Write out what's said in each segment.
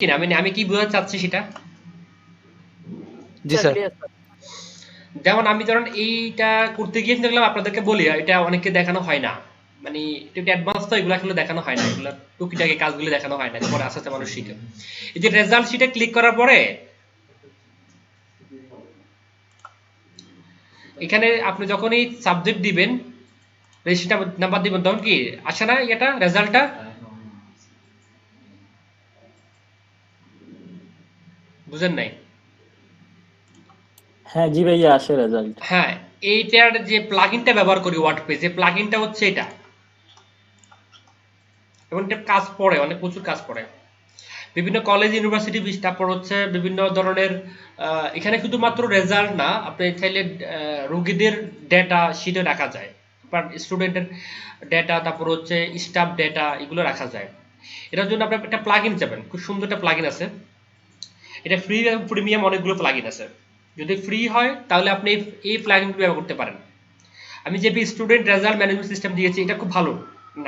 কিনা আমি কি বোঝাতে চাচ্ছি সেটা? জি স্যার। যেমন আমি ধরেন এইটা করতে গিয়ে দেখলাম আপনাদেরকে বলি এটা অনেককে দেখানো হয় না, মানে একটু অ্যাডভান্স তো এগুলো আসলে দেখানো হয় না, এগুলো টুকিটাকি কাজগুলো দেখানো হয় না, পরে আস্তে আস্তে মানুষ শিখে। এই যে রেজাল্ট শিটে ক্লিক করার পরে এখানে আপনি যখনই সাবজেক্ট দিবেন, রেজিস্ট্রেশন নাম্বার দিবেন, তখন কি আসে না এটা রেজাল্টটা? বুঝেন নাই? হ্যাঁ জি ভাইয়া, আসে রেজাল্ট। হ্যাঁ, এইটার যে প্লাগইনটা ব্যবহার করি ওয়ার্ডপ্রেস, এই প্লাগইনটা হচ্ছে এটা, এবং এটা কাজ পড়ে, অনেক প্রচুর কাজ পড়ে বিভিন্ন কলেজ ইউনিভার্সিটি, তারপর হচ্ছে বিভিন্ন ধরনের এখানে শুধুমাত্র রেজাল্ট না, আপনি চাইলে রোগীদের ডেটা শিটে রাখা যায়, স্টুডেন্টের ডেটা, তারপর হচ্ছে স্টাফ ডেটা, এগুলো রাখা যায়। এটার জন্য আপনার একটা প্লাগইন যাবেন, খুব সুন্দর একটা প্লাগইন আছে, এটা ফ্রি এবং প্রিমিয়াম অনেকগুলো প্লাগইন আছে। যদি ফ্রি হয় তাহলে আপনি এই প্লাগইনগুলো ব্যবহার করতে পারেন। আমি যে স্টুডেন্ট রেজাল্ট ম্যানেজমেন্ট সিস্টেম দিয়েছি, এটা খুব ভালো,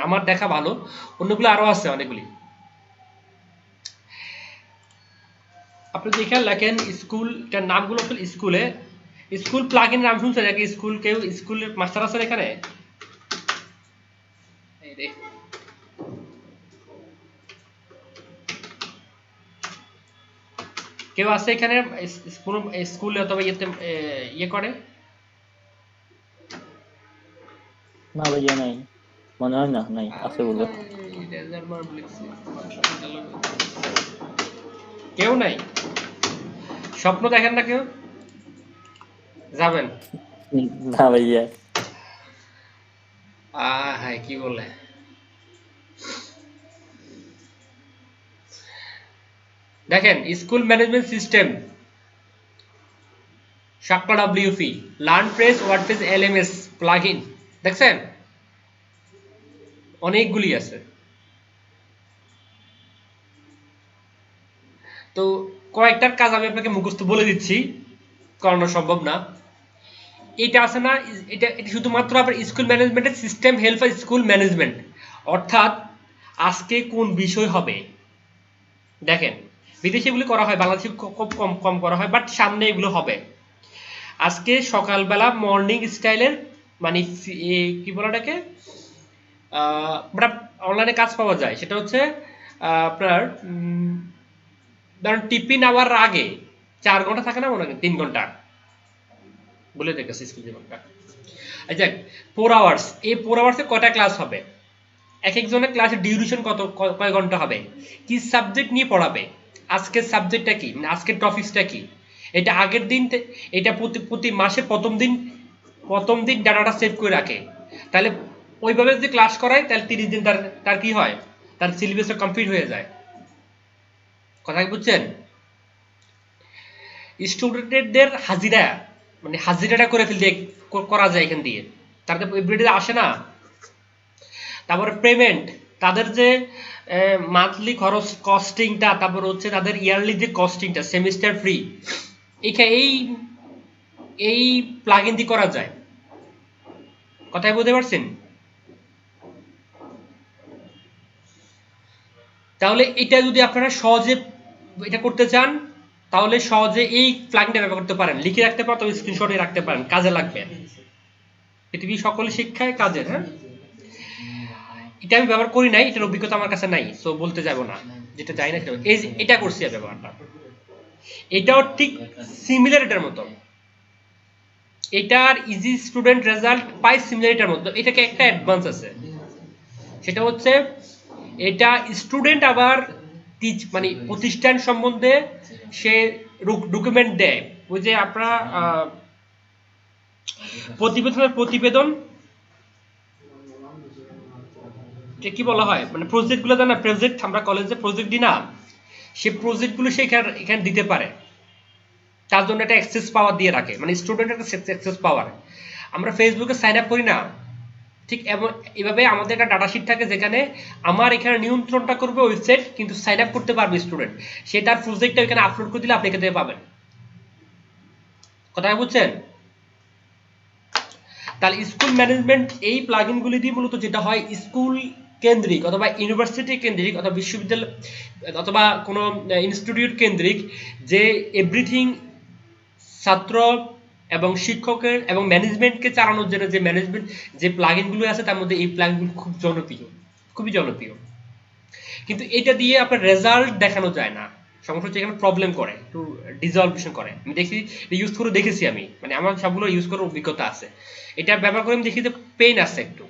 আমার দেখা ভালো, অন্যগুলো আরও আছে অনেকগুলি। আপনি যেখানে লেখেন স্কুলটার নামগুলো, স্কুলে স্কুল প্লাগইন নাম শুনছেন নাকি? স্কুল কেউ স্কুলের মাস্টার আছেন এখানে? কেউ আছে এখানে স্কুলে অথবা ইয়েতে ইয়ে করে? না ভাইয়া নাই, মনে হয় না, নাই আছে বলে। কেউ নাই? স্বপ্ন দেখেন না কেউ? যাবেন? না ভাইয়া। হ্যাঁ, কি বলে, দেখেন স্কুল ম্যানেজমেন্ট সিস্টেম, সাক্কা WP, learn press, WordPress, LMS plugin, দেখছেন অনেকগুলি আছে। তো কয়েকটার কাজ আমি আপনাকে মুখস্থ বলে দিচ্ছি, করানো সম্ভব না। এটা আছে না, এটা শুধুমাত্র আপনার স্কুল ম্যানেজমেন্টের system help for school management, অর্থাৎ আজকে কোন বিষয় হবে। দেখেন বিদেশে এগুলো করা হয়, বাংলাদেশে খুব কম কম করা হয়, বাট সামনে এগুলো হবে। আজকে সকালবেলা মর্নিং স্টাইলের, মানে কি বলে এটাকে, অনলাইনে কাজ পাওয়া যায়, সেটা হচ্ছে আপনার ধরেন টিফিন আওয়ার আগে 4 ঘন্টা থাকে না, মনে হয় 3 ঘন্টা, বলে দেখেছি স্কুল জীবনটা। আচ্ছা, 4 আওয়ার্স, এই 4 আওয়ার্সে কয়টা ক্লাস হবে, এক একজনের ক্লাসের ডিউরেশন কয় ঘন্টা হবে, কি সাবজেক্ট নিয়ে পড়াবে, আজকের সাবজেক্টটা কি, মানে আজকের টপিকসটা কি, এটা আগের দিন, এটা প্রতি প্রতি মাসে প্রথম দিন ডাটাটা সেভ করে রাখে, তাহলে ওইভাবে যদি ক্লাস করায় তাহলে 30 দিন তার তার কি হয়, তার সিলেবাসটা কমপ্লিট হয়ে যায়। কথা কি বুঝছেন? স্টুডেন্টদের হাজিরা, মানে হাজিরাটা করে ফেলতে করা যায় এখান দিয়ে, তার তো এভরিডে আসে না। তারপরে পেমেন্ট, তাদের যে মান্থলি খরচ কস্টিংটা, তারপর হচ্ছে তাদের ইয়ারলি যে কস্টিংটা, সেমিস্টার ফ্রি, এই এই প্লাগইন দিয়ে করা যায়। কথাই বুঝতে পারছেন? তাহলে এটা যদি আপনারা সহজে এটা করতে চান, তাহলে সহজে এই প্লাগইনটা ব্যবহার করতে পারেন, লিখে রাখতে পারেন, তবে স্ক্রিনশটে রাখতে পারেন, কাজে লাগবে। পৃথিবীর সকল শিক্ষায় কাজের, হ্যাঁ। এটা আমি ব্যবহার করি নাই, এটার অভিজ্ঞতা আমার কাছে নাই, সো বলতে যাব না, যেটা জানি না সেটা। এই এটা করছি ব্যবহারটা, এটাও ঠিক সিমিলার এটার মতো, এটার ইজি স্টুডেন্ট রেজাল্ট পাই সিমিলার এটার মতো, এটাকে একটা অ্যাডভান্স আছে, সেটা হচ্ছে এটা স্টুডেন্ট আবার মানে প্রতিষ্ঠান সম্বন্ধে সে ডকুমেন্ট দেয়, ওই যে আপনারা প্রতিবেদন কি বলা হয়, মানে প্রজেক্ট গুলো দেয় না, প্রজেক্ট আমরা কলেজে প্রজেক্ট দিই না, সে প্রজেক্ট গুলো সে এখানে দিতে পারে, তার জন্য একটা অ্যাক্সেস পাওয়ার দিয়ে রাখে, মানে স্টুডেন্ট একটা অ্যাক্সেস পাওয়ার। আমরা ফেসবুকে সাইন আপ করি না, ঠিক এভাবে আমাদের একটা ডাটা শিট থাকে, যেখানে আমার এখানে নিয়ন্ত্রণটা করবে ওয়েবসাইট, কিন্তু সাইন আপ করতে পারবে স্টুডেন্ট, সে তার প্রজেক্টটা এখানে আপলোড করে দিলে আপনি এখান থেকে পাবেন। কথা বুঝছেন? তাহলে স্কুল ম্যানেজমেন্ট এই প্লাগইনগুলি দিয়ে মূলত যেটা হয়, স্কুল কেন্দ্রিক অথবা ইউনিভার্সিটি কেন্দ্রিক অথবা বিশ্ববিদ্যালয় অথবা কোনো ইনস্টিটিউট কেন্দ্রিক যে এভরিথিং ছাত্র এবং শিক্ষকের এবং ম্যানেজমেন্টকে চালানোর জন্য যে ম্যানেজমেন্ট যে প্লাগইনগুলো আছে তার মধ্যে এই প্লাগইনগুলো খুব জনপ্রিয়, খুবই জনপ্রিয়। কিন্তু এটা দিয়ে আপনার রেজাল্ট দেখানো যায় না, সমস্যা হচ্ছে এখানে প্রবলেম করে, একটু ডিজলভেশন করে। আমি দেখি ইউজ করে দেখেছি আমি, মানে আমার সবগুলো ইউজ করার অভিজ্ঞতা আছে। এটা ব্যবহার করে আমি দেখি যে পেইন আছে একটু,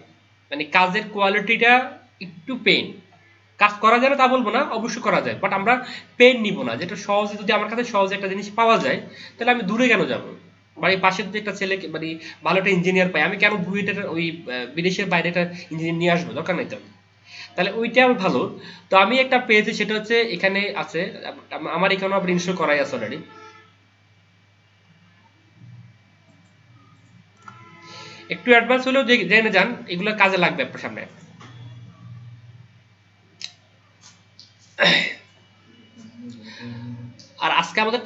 মানে কাজের কোয়ালিটিটা একটু পেইন। কাজ করা যায় না তা বলবো না, অবশ্যই করা যায়, বাট আমরা পেন নিব না। যেটা সহজে যদি আমার কাছে সহজে একটা জিনিস পাওয়া যায় তাহলে আমি দূরে কেন যাবো? বাড়ির পাশে যদি একটা ছেলে মানে ভালো একটা ইঞ্জিনিয়ার পাই, আমি কেন বুয়েটের ওই বিদেশের বাইরে একটা ইঞ্জিনিয়ার নিয়ে আসবো? দরকার নাই তো। তাহলে ওইটা ভালো। তো আমি একটা পেয়েছি, সেটা হচ্ছে এখানে আছে, আমার এখানেও আবার ইনস্টল করাই আছে অলরেডি। একটু অ্যাডভান্স হলেও জেনে যান, এগুলো কাজে লাগবে আপনার সামনে। আর আজকে আমাদের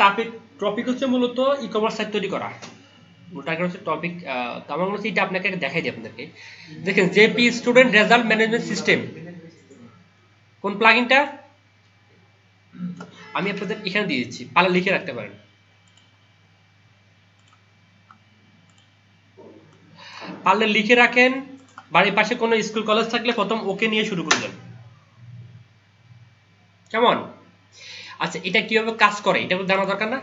টপিক হচ্ছে মূলত ই কমার্স সাইট তৈরি করা। ওটাকে হচ্ছে টপিক। তো আমার মনে হচ্ছে এটা আপনাকে দেখাই দিই আপনাদেরকে। দেখেন, JP student result management system, কোন প্লাগইনটা আমি আপনাদের এখানে দিয়ে দিচ্ছি, পারলে লিখে রাখতে পারেন। পারলে লিখে রাখেন, বাড়ির পাশে কোনো স্কুল কলেজ থাকলে প্রথম ওকে নিয়ে শুরু করবেন, কেমন? আচ্ছা, এটা কিভাবে কাজ করে এটা জানা দরকার না?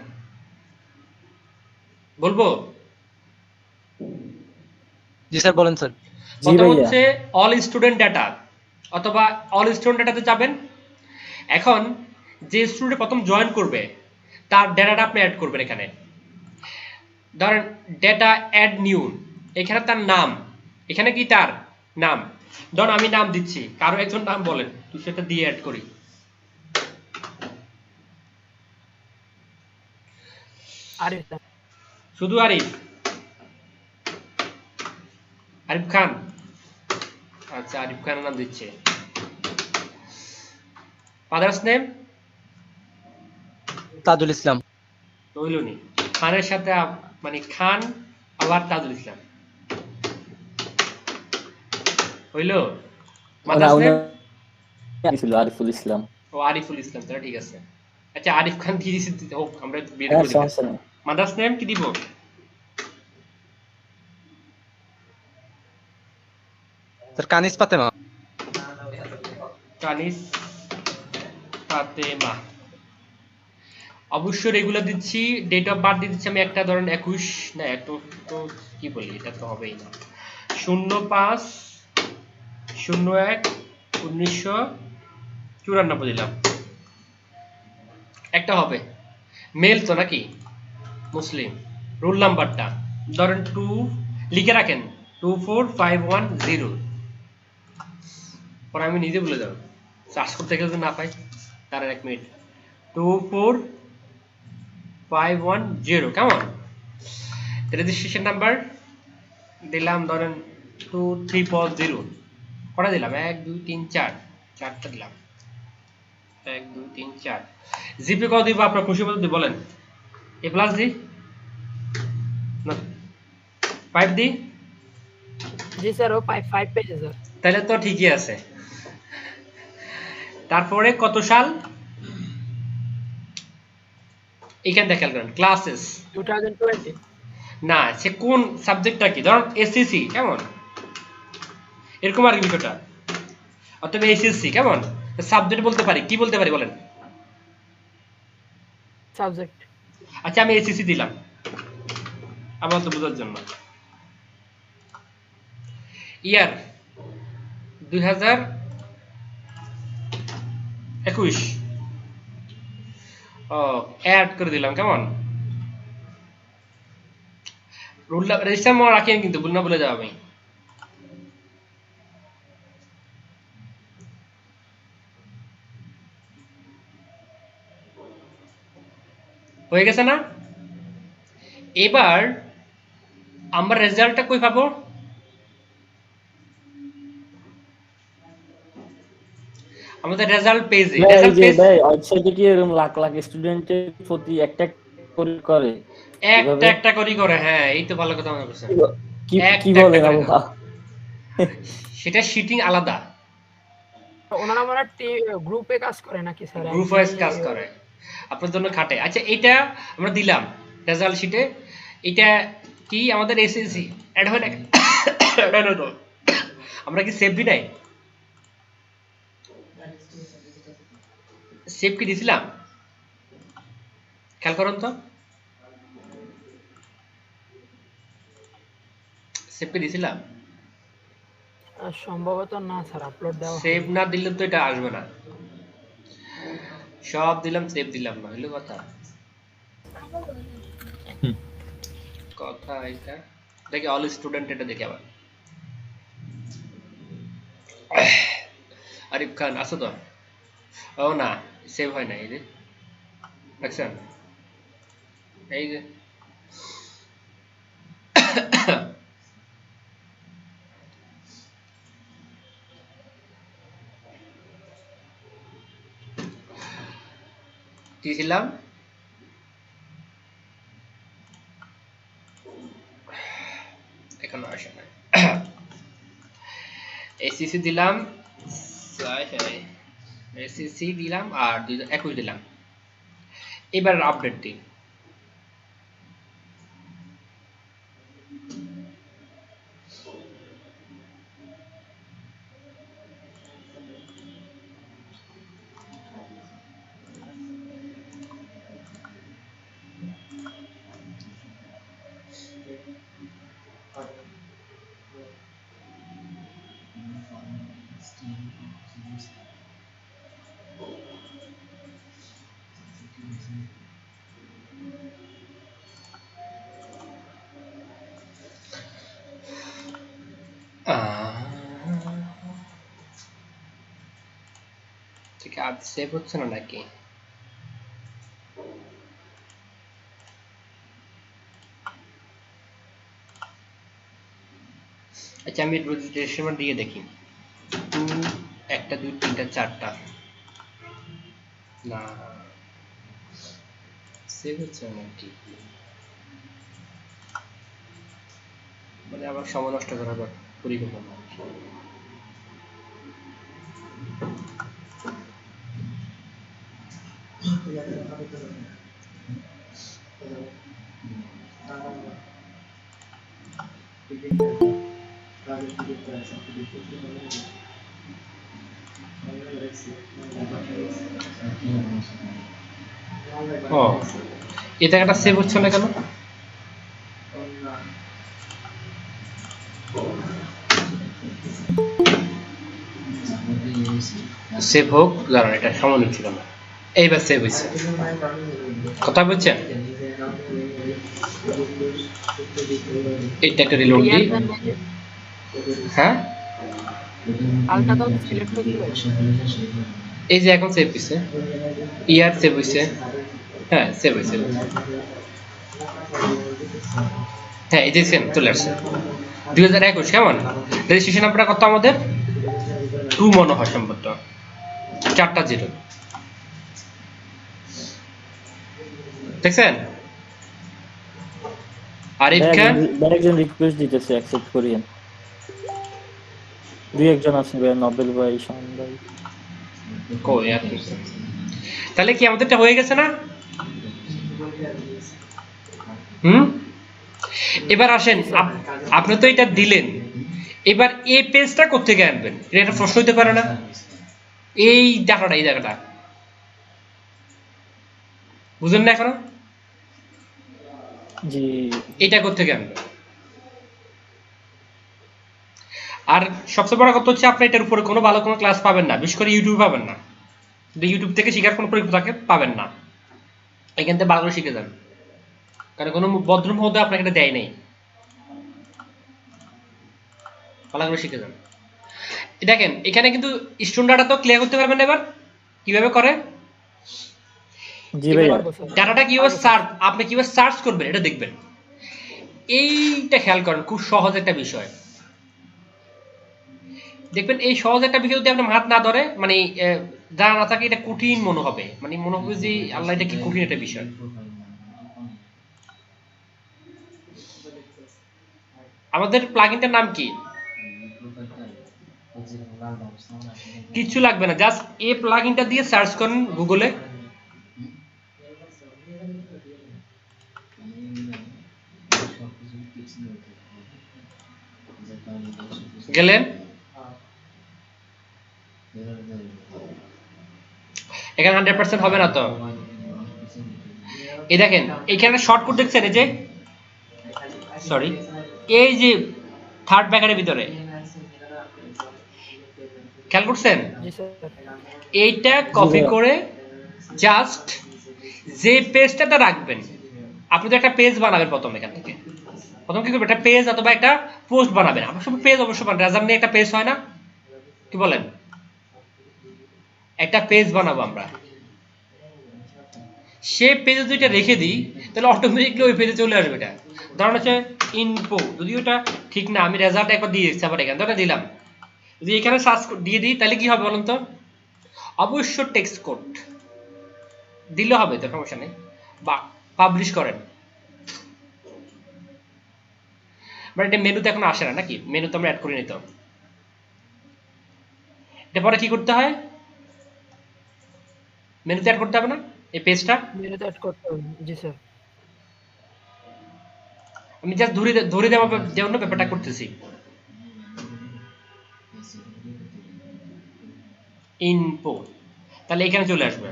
বলবো? জি স্যার, বলেন স্যার। প্রথম হচ্ছে অল স্টুডেন্ট ডাটা, অথবা অল স্টুডেন্ট ডাটাতে যাবেন। এখন যে স্টুডেন্ট প্রথম জয়েন করবে তার ডেটাটা আপনি অ্যাড করবেন এখানে। ধরেন ডেটা অ্যাড নিউ, এখানে তার নাম, এখানে কি তার নাম, ধরুন আমি নাম দিচ্ছি, কারো একজন নাম বলেন, তুই সেটা দিয়ে অ্যাড করি। আরিফ, শুধু আরিফ, আরিফ খান। আচ্ছা, আরিফ খানের নাম দিচ্ছে। Father's name Tajul Islam. হইলনি, খানের সাথে মানে খান আবার তাজুল ইসলাম হইল। Mother's name Ariful Islam. ও আরিফুল ইসলাম, তাহলে ঠিক আছে। আচ্ছা, আরিফ খান দিয়ে দিছি, হোক আমরা বের করে দিই। মাদার্স নেম কি দিব? স্যার কানিস ফাতেমা। কানিস ফাতেমা। অবশ্যই রেগুলার দিচ্ছি। ডেট অফ বার্থ দিয়ে দিচ্ছি আমি একটা, ধরেন 21, না এত তো কি বলি, এটা তো হবেই না। 05/01/1994 দিলাম, একটা হবে। মেল তো নাকি মুসলিম। রোল নাম্বারটা ধরেন 2, লিখে রাখেন 24510। পরে আমি নিজে বলে যাব, সার্চ করতে গেলে তো না পাই, তার 1 মিনিট। 24510, কেমন? রেজিস্ট্রেশন নাম্বার দিলাম ধরেন 2340। কটা দিলাম? 1 2 3 4, 4টা দিলাম। 1 2 3 4। জিপে কত দিব আপনার খুশি মতো বলেন? এ প্লাস দি না 5 দি? জি স্যার, ও 5 পেজে স্যার। তাহলে তো ঠিকই আছে। তারপরে কত সাল এখানে দেখাল করেন, ক্লাসেস 2020। না, সে কোন সাবজেক্টটা কি, ধরুন এসএসসি, কেমন? এরকম আর বিষয়টা, অথবা এসএসসি, কেমন? সাবজেক্ট বলতে পারি, কি বলতে পারি বলেন? সাবজেক্ট। আচ্ছা, আমি এসএসসি দিলাম আমার তো বোঝার জন্য। ইয়ার 2021, ও অ্যাড করে দিলাম, কেমন? রুল রেজিস্টার মনে রাখেন কিন্তু, ভুল না বলে যাও আমি। হয়ে গেছে না? এবার আমরা রেজাল্টটা কই পাবো? আমাদের রেজাল্ট পেজে। রেজাল্ট পেজ ভাই ওয়েবসাইটে কি এরকম লাখ লাখ স্টুডেন্টের প্রতি একটা করে একটা করি করে? হ্যাঁ, এই তো ভালো কথা মনে করছেন। কি কি বলেন আল্লাহ? সেটা শিটিং আলাদা, ওনারা মনে গ্রুপে কাজ করে নাকি স্যার গ্রুপ ওয়াইজ কাজ করে, আপনার জন্য খাটে। আচ্ছা এটা আমরা দিলাম রেজাল্ট শিটে, এটা কি আমাদের এসএসসি অ্যাড হয় না? অ্যাড হয় না তো? আমরা কি সেভ দিই নাই? সেভ কি দিছিলাম? খেয়াল করুন তো, সেভ কি দিছিলাম? সম্ভবত না স্যার, আপলোড দেওয়া সেভ না দিলে তো এটা আসবে না। সব দিলাম, সেভ দিলাম না, হলো কথা। কথা এটা দেখি অল স্টুডেন্ট, এটা দেখি আবার। আরিফ খান আছো তো? ও না, সেভ হয় না, এই যে দেখছেন, এই যে দিয়েছিলাম, এখনো আসে না। এসিসি দিলাম, এসিসি দিলাম আর 2021 দিলাম। এবার আপডেট দিই। ঠিক আছে, আজ সেভ হচ্ছে না নাকি? আচ্ছা আমি রেজিস্ট্রেশন দিয়ে দেখি। 1 2 3 4টা না, সেভ হচ্ছে না নাকি? মানে আবার সময় নষ্ট করার পরিকল্পনা। ও, এই জায়গাটা সেভ হচ্ছে না কেন? সেভ হোক, দাঁড়ান, এটা সময় নিচ্ছিল না। এইবার সেভ হয়েছে, কথা বলছেন? এইটাকে রিলোড দিই। হ্যাঁ, আলটা তো সিলেক্ট হয়েছিল। এই যে এখন সেভ হয়েছে, ইয়ার সেভ হয়েছে। হ্যাঁ সেভ হয়েছে, হ্যাঁ এই যে চলে আসছে 2021। কেমন রেজিস্ট্রেশন নাম্বার কত আমাদের? 2 মনে হয় সম্ভবত, 4টা 0 দেখছেন? আরিফ খান একজন রিকোয়েস্ট দিতেছে, অ্যাকসেপ্ট করিয়েন। দুই একজন আছে ভাই, নোবেল ভাই, শান ভাই। কই আর কি? তাহলে কি আমাদেরটা হয়ে গেছে না? এবার আসেন, আপনি তো এটা দিলেন, এবার এই পেজটা কোত্থেকে আনবেন? এটা একটা প্রশ্ন হইতে পারে না? এই ডাটাটা, এই জায়গাটা বুঝেন না এখনো? জি, এটা কোত্থেকে আনবেন? আর সবচেয়ে বড় কথা হচ্ছে, আপনি এটার উপরে কোনো ভালো কোনো ক্লাস পাবেন না, বিশেষ করে ইউটিউবে পাবেন না। ইউটিউব থেকে শেখার কোনো পরীক্ষা থাকে পাবেন না, এখান থেকে ভালো করে শিখে যান, কারণ কোনো ভদ্র মহোদয় আপনাকে এটা দেয় নাই। ভালো করে শিখে যান। দেখেন এখানে কিন্তু স্টুডেন্ট ডাটা তো ক্লিয়ার করতে পারবেন না। এবার কিভাবে করে? জি ভাইয়া। ডাটাটা কিভাবে সার্চ, আপনি কিভাবে সার্চ করবেন এটা দেখবেন। এইটা খেয়াল করেন, খুব সহজ একটা বিষয়। দেখবেন এই সহজ একটা বিষয় যদি আপনার হাত না ধরে, মানে জানা না থাকে, এটা কঠিন মনে হবে, মানে মনে হবে যে আল্লাহ এটা কি কঠিন একটা বিষয়। আমাদের প্লাগইনটার নাম কি? কিছু লাগবে না, জাস্ট এই প্লাগইনটা দিয়ে সার্চ করেন গুগলে, গেলেন এখানে 100% হবে না তো। এই দেখেন এখানে শর্টকাট দেখছেন, এই যে সরি এই যে থার্ড ব্র্যাকেটের ভিতরে খেয়াল করছেন, জি স্যার। এইটা কপি ভাইয়া। করে জাস্ট যে পেজটা রাখবেন, আপনি তো একটা পেজ বানাবেন প্রথম, এখান থেকে প্রথম কি করবেন, একটা পেজ অথবা একটা পোস্ট বানাবেন। আপনার সব পেজ অবশ্যই বানাবেন, রেজাল্ট নিয়ে একটা পেজ হয় না, কি বলেন, একটা পেজ বানাবো আমরা, সে পেজে যদি এটা রেখে দিই তাহলে অটোমেটিকলি ওই পেজে চলে আসবে। এটা ধরুন হচ্ছে ইনফো, যদি ওটা ঠিক না, আমি রেজাল্ট একবার দিয়ে দিচ্ছি, আবার এখানে ধরে দিলাম, যদি এখানে সার্চ দিয়ে দিই তাহলে কি হবে বলুন তো, অবশ্য টেক্সট কোড দিলে হবে তো, সমস্যা নেই, বা পাবলিশ করেন। বাট এটা মেনুতে এখন আসে না নাকি, মেনুতে আমরা অ্যাড করে নিতাম। এরপরে কি করতে হয়, মেনুতে অ্যাড করতে হবে না এই পেজটা, মেনুতে অ্যাড করতে হবে। জি স্যার। আমি জাস্ট ধরে দেওয়ার জন্য ব্যাপারটা করতেছি। ইনফো, তাহলে এখানে চলে আসবে।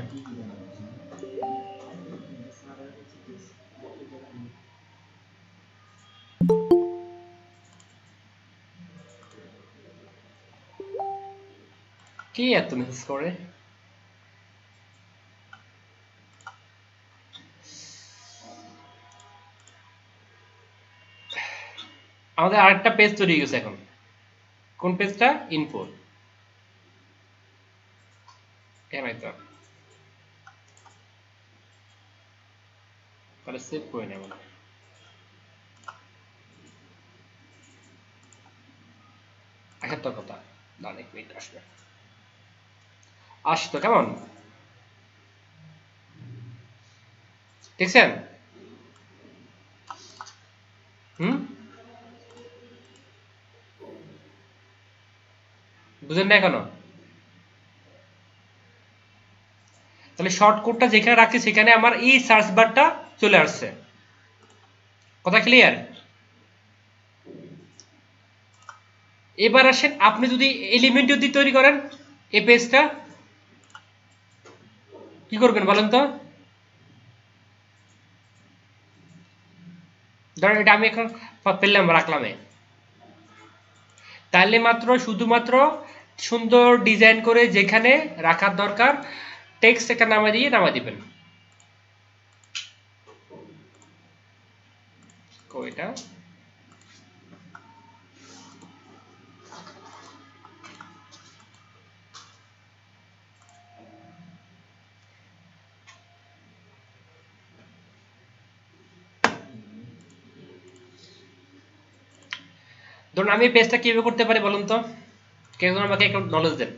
কি এত মেসেজ করে, আমাদের আরেকটা পেজ তৈরি হয়ে গেছে এখন। কোন পেজটা, ইনফো, এখানে তো তাহলে সেভ করে নেব। একটা কথা, দাঁড়ান এক মিনিট, আসবে আসতো কেমন, দেখছেন, বুঝেন না এখনো, তাহলে শর্টকাটটা যেখানে রাখছি সেখানে আমার এই সার্চ বারটা চলে আসছে, কথা ক্লিয়ার। এবার আসেন, আপনি যদি এলিমেন্ট যদি তৈরি করেন এই পেজটা, কি করবেন বলেন তো, ধরেন এটা আমি এখন পেলাম, রাখলাম, তাহলে মাত্র শুধুমাত্র সুন্দর ডিজাইন করে যেখানে রাখার দরকার টেক্সট একটা নামা দিবেন। এটা ধরুন আমি পেজটা কিভাবে করতে পারি বলুন তো, কেউ আমাকে একটু নলেজ দেন।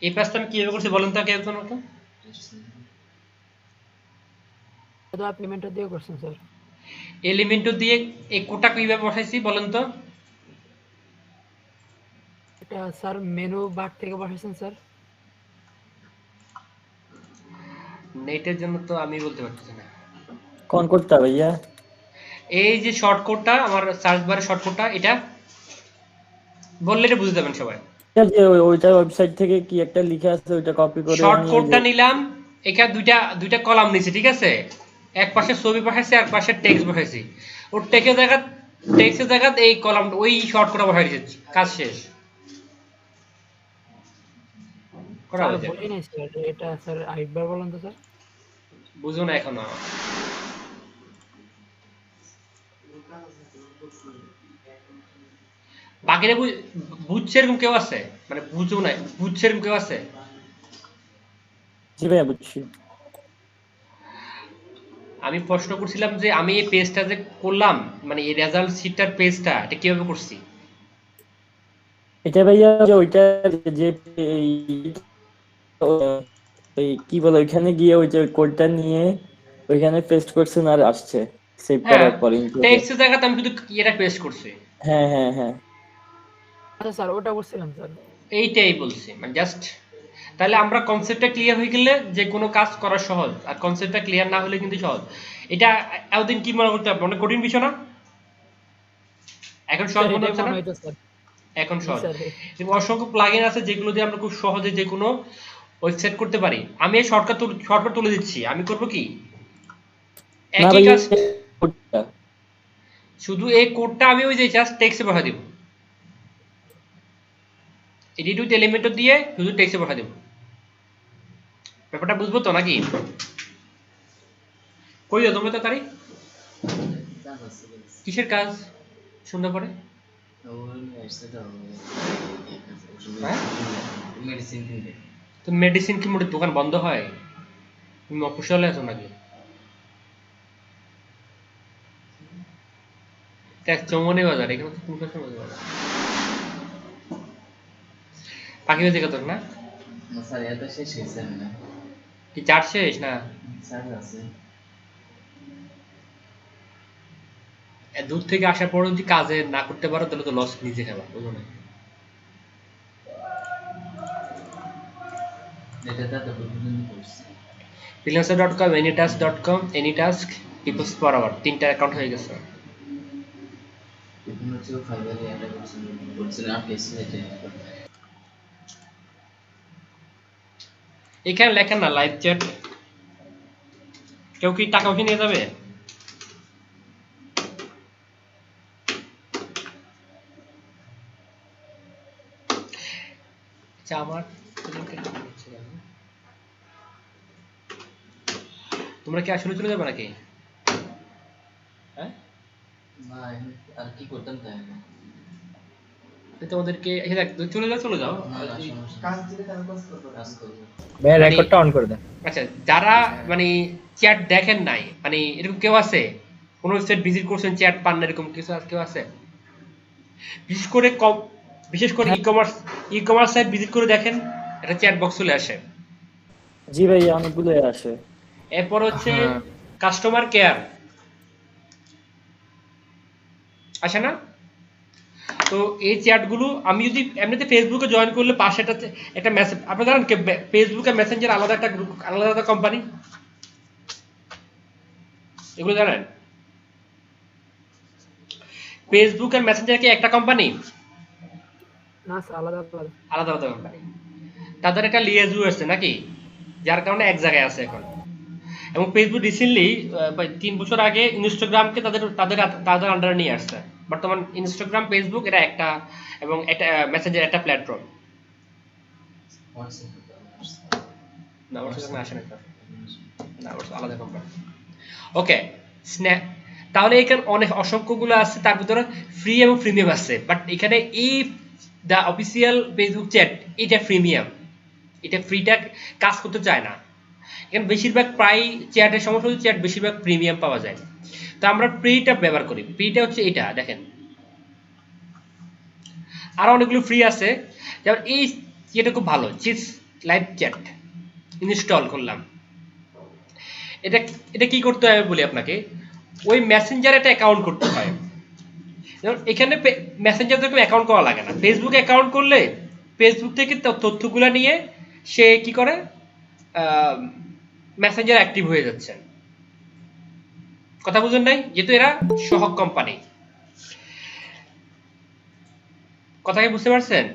এই পেজটা আমি কিভাবে করছি বলুন তো কেউ আমাকে, তো আপনি পেমেন্টটা দিয়ে করছেন স্যার। এলিমেন্ট দিয়ে এই কোডটা কিভাবে বসাইছি বলেন তো, এটা স্যার মেনু বার থেকে বসাইছেন স্যার। নেটের জন্য তো আমি বলতে পারতেছি না। কোন কোডটা ভাইয়া? এই যে শর্টকাটটা, আমার সার্চ বারে শর্টকাটটা, এটা বললে এটা বুঝতে যাবেন সবাই। যে ওইটা ওয়েবসাইট থেকে কি একটা লিখে আছে, ওইটা কপি করে শর্টকাটটা নিলাম, এখানে দুইটা কলাম নিছি, ঠিক আছে, এক পাশে ছবি বসাইছি, এক পাশে টেক্সট বসাইছি, ওর টেক্সটের জায়গা এই কলাম, ওই শর্টকাটটা বসাই দিয়েছি, কাজ শেষ করা স্যার হয়ে যাবে। বলি নাই স্যার, এটা স্যার আরেকবার বলেন তো স্যার। বুঝো না এখনো, বাকিরা বুঝছে এরকম কেউ আছে, মানে বুঝো না বুঝছে এরকম কেউ আছে? জি ভাইয়া বুঝছি। আমি প্রশ্ন করছিলাম যে আমি এই পেজটা যে করলাম, মানে এই রেজাল্ট শিটটার পেজটা, এটা কিভাবে করছি? এটা ভাইয়া যে ওইটা যে ওই কি বলে ওইখানে গিয়ে ওই যে কোডটা নিয়ে ওইখানে পেস্ট করছেন আর আসছে। সেভ হ্যাঁ, করার পর ইনপুটে টেক্সটের জায়গাতে আমি শুধু এটা পেস্ট করছি। হ্যাঁ হ্যাঁ হ্যাঁ আচ্ছা স্যার ওটা বুঝছিলাম স্যার। এইটাই বলছি, মানে জাস্ট তাহলে আমরা কনসেপ্টটা ক্লিয়ার হয়ে গেলে যে কোনো কাজ করা সহজ, আর কনসেপ্টটা ক্লিয়ার না হলে কিন্তু সহজ। এটা এতদিন কি মনে করতে হবে, অনেক কঠিন বিষয় না? এখন সহজ স্যার মনে এটাই হচ্ছে না? মনে হইতো স্যার। এখন জি সহজ। স্যার। এবং অসংখ্য প্লাগইন আছে যেগুলো দিয়ে আমরা খুব সহজে যে কোনো ওয়েবসাইট করতে পারি। আমি এই শর্টকাট তুলে দিচ্ছি। আমি করব কি, না একই ভাই কাজ, কোডটা শুধু এই কোডটা আমি ওই যে জাস্ট টেক্সটে পাঠিয়ে দেব, এডিট উইথ এলিমেন্টর দিয়ে শুধু টেক্সটে পাঠিয়ে দেব। ব্যাপারটা বুঝবো তো নাকি? কই যাও তোমরা তাড়াতাড়ি? কিসের কাজ সন্ধ্যা পরে? হ্যাঁ? তো মেডিসিন কি মোটে দোকান বন্ধ হয়? তুমি মফস্বলে আছো নাকি? দেখ চৌমনি বাজার, এখানে তো তুমি কোথায় বাজার? পাখি বাজে কত না? কি চার শেষ না? দূর থেকে আসার পর যদি কাজে না করতে পারো তাহলে তো লস নিজে খাবা, বুঝো না? freelancer.com, anytask.com, anytask, people's per hour, তিনটা অ্যাকাউন্ট হয়ে গেছে। এখানে লেখেন না লাইভ চ্যাট, কেউ কি টাকা পয়সা নিয়ে যাবে? আচ্ছা আমার তোমরা কি আসলে চলে যাবে নাকি? হ্যাঁ, তোমাদেরকে চলে যাও। ভাই মানে রেকর্ডটা অন করে দেন। আচ্ছা, যারা মানে চ্যাট দেখেন নাই, মানে এরকম কেউ আছে? কোন ওয়েবসাইট ভিজিট করছেন চ্যাট পান না, এরকম কিছু কেউ আছে? বিশেষ করে ই কমার্স সাইট ভিজিট করে দেখেন, একটা চ্যাট বক্স চলে আসে। জি ভাই অনেকগুলোই আসে। এরপর হচ্ছে হ্যাঁ। কাস্টমার কেয়ার আসে না? তো এই চ্যাটগুলো আমি যদি এমনিতে ফেসবুকে জয়েন করলে পাশে একটা মেসেজ, আপনারা জানেন ফেসবুকে মেসেঞ্জার আলাদা একটা গ্রুপ, আলাদা কোম্পানি, এগুলো জানেন? ফেসবুক আর মেসেঞ্জার কি একটা কোম্পানি? না স্যার আলাদা আলাদা। আলাদা আলাদা কোম্পানি। তাদের একটা লিয়াজু আছে নাকি, যার কারণে এক জায়গায় আছে এখন। এবং ফেসবুক রিসেন্টলি 3 বছর আগে ইনস্টাগ্রামকে তাদের আন্ডারে নিয়ে আসছে। বর্তমান ইনস্টাগ্রাম ফেসবুক এটা একটা, এবং এটা মেসেঞ্জার একটা প্ল্যাটফর্ম। না হোয়াটসঅ্যাপ আসে না, না হোয়াটসঅ্যাপ আলাদা কোম্পানি। ওকে, স্ন্যাপ, তাহলে এখানে অনেক অসংখ্যগুলো আছে, তার ভিতরে ফ্রি এবং প্রিমিয়াম আছে। বাট এখানে এই দ্য অফিসিয়াল ফেসবুক চ্যাট এটা প্রিমিয়াম, এটা ফ্রিটা কাজ করতে চায় না। এখানে বেশিরভাগ প্রায় চ্যাটের সমস্যা হচ্ছে চ্যাট বেশিরভাগ প্রিমিয়াম পাওয়া যায়। তো আমরা ফ্রিটা ব্যবহার করি। ফ্রিটা হচ্ছে এটা দেখেন, আরো অনেকগুলো ফ্রি আছে, যেমন এই এটা খুব ভালো, চিজ লাইভ চ্যাট ইনস্টল করলাম। এটা এটা কি করতে হবে বলি আপনাকে, ওই মেসেঞ্জারে একটা অ্যাকাউন্ট করতে হয়। যেমন এখানে মেসেঞ্জার থেকে অ্যাকাউন্ট করা লাগে না। ফেসবুক অ্যাকাউন্ট করলে ফেসবুক থেকে তথ্যগুলো নিয়ে সে কি করে, মেসেঞ্জার অ্যাক্টিভ হয়ে যাচ্ছে। কথা বুঝেন নাই? যেহেতু এরা সহগ কোম্পানি, কথা কি বুঝতে পারছেন?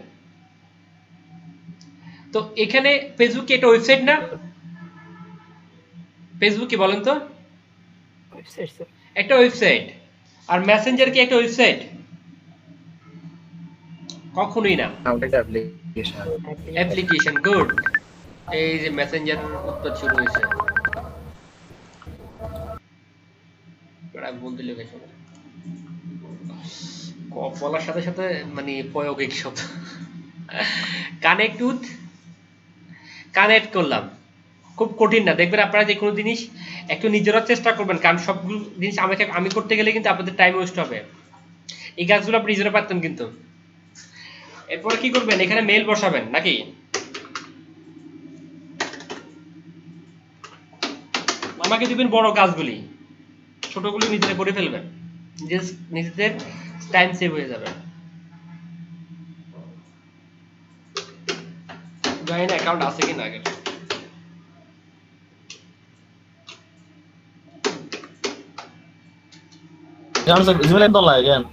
তো এখানে ফেসবুক কি একটা ওয়েবসাইট না? ফেসবুক কি বলেন তো? Website sir. একটা ওয়েবসাইট। আর মেসেঞ্জার কি একটা ওয়েবসাইট? কখনোই না, ওটা অ্যাপ্লিকেশন। অ্যাপ্লিকেশন। গুড, এই যে মেসেঞ্জার উত্তর শুরু হয়েছে, বলতে লেগে শোনো, বলার সাথে সাথে মানে প্রয়োগিক শব্দ। কানেক্ট করলাম, খুব কঠিন না। দেখবেন আপনারা যে কোনো জিনিস একটু নিজেরা চেষ্টা করবেন, কারণ সবগুলো জিনিস আমি করতে গেলে কিন্তু আপনাদের টাইম ওয়েস্ট হবে। এই কাজগুলো আপনি নিজেরা পারতেন কিন্তু। এরপরে কি করবেন, এখানে মেল বসাবেন নাকি, আমাকে দিবেন বড় কাজগুলি। ছোটগুলো নিজেরা করে ফেলবেন, নিজেদের টাইম সেভ হয়ে যাবে। জানি না অ্যাকাউন্ট আছে কিনা আগে। জিমেল তো লাগে কেন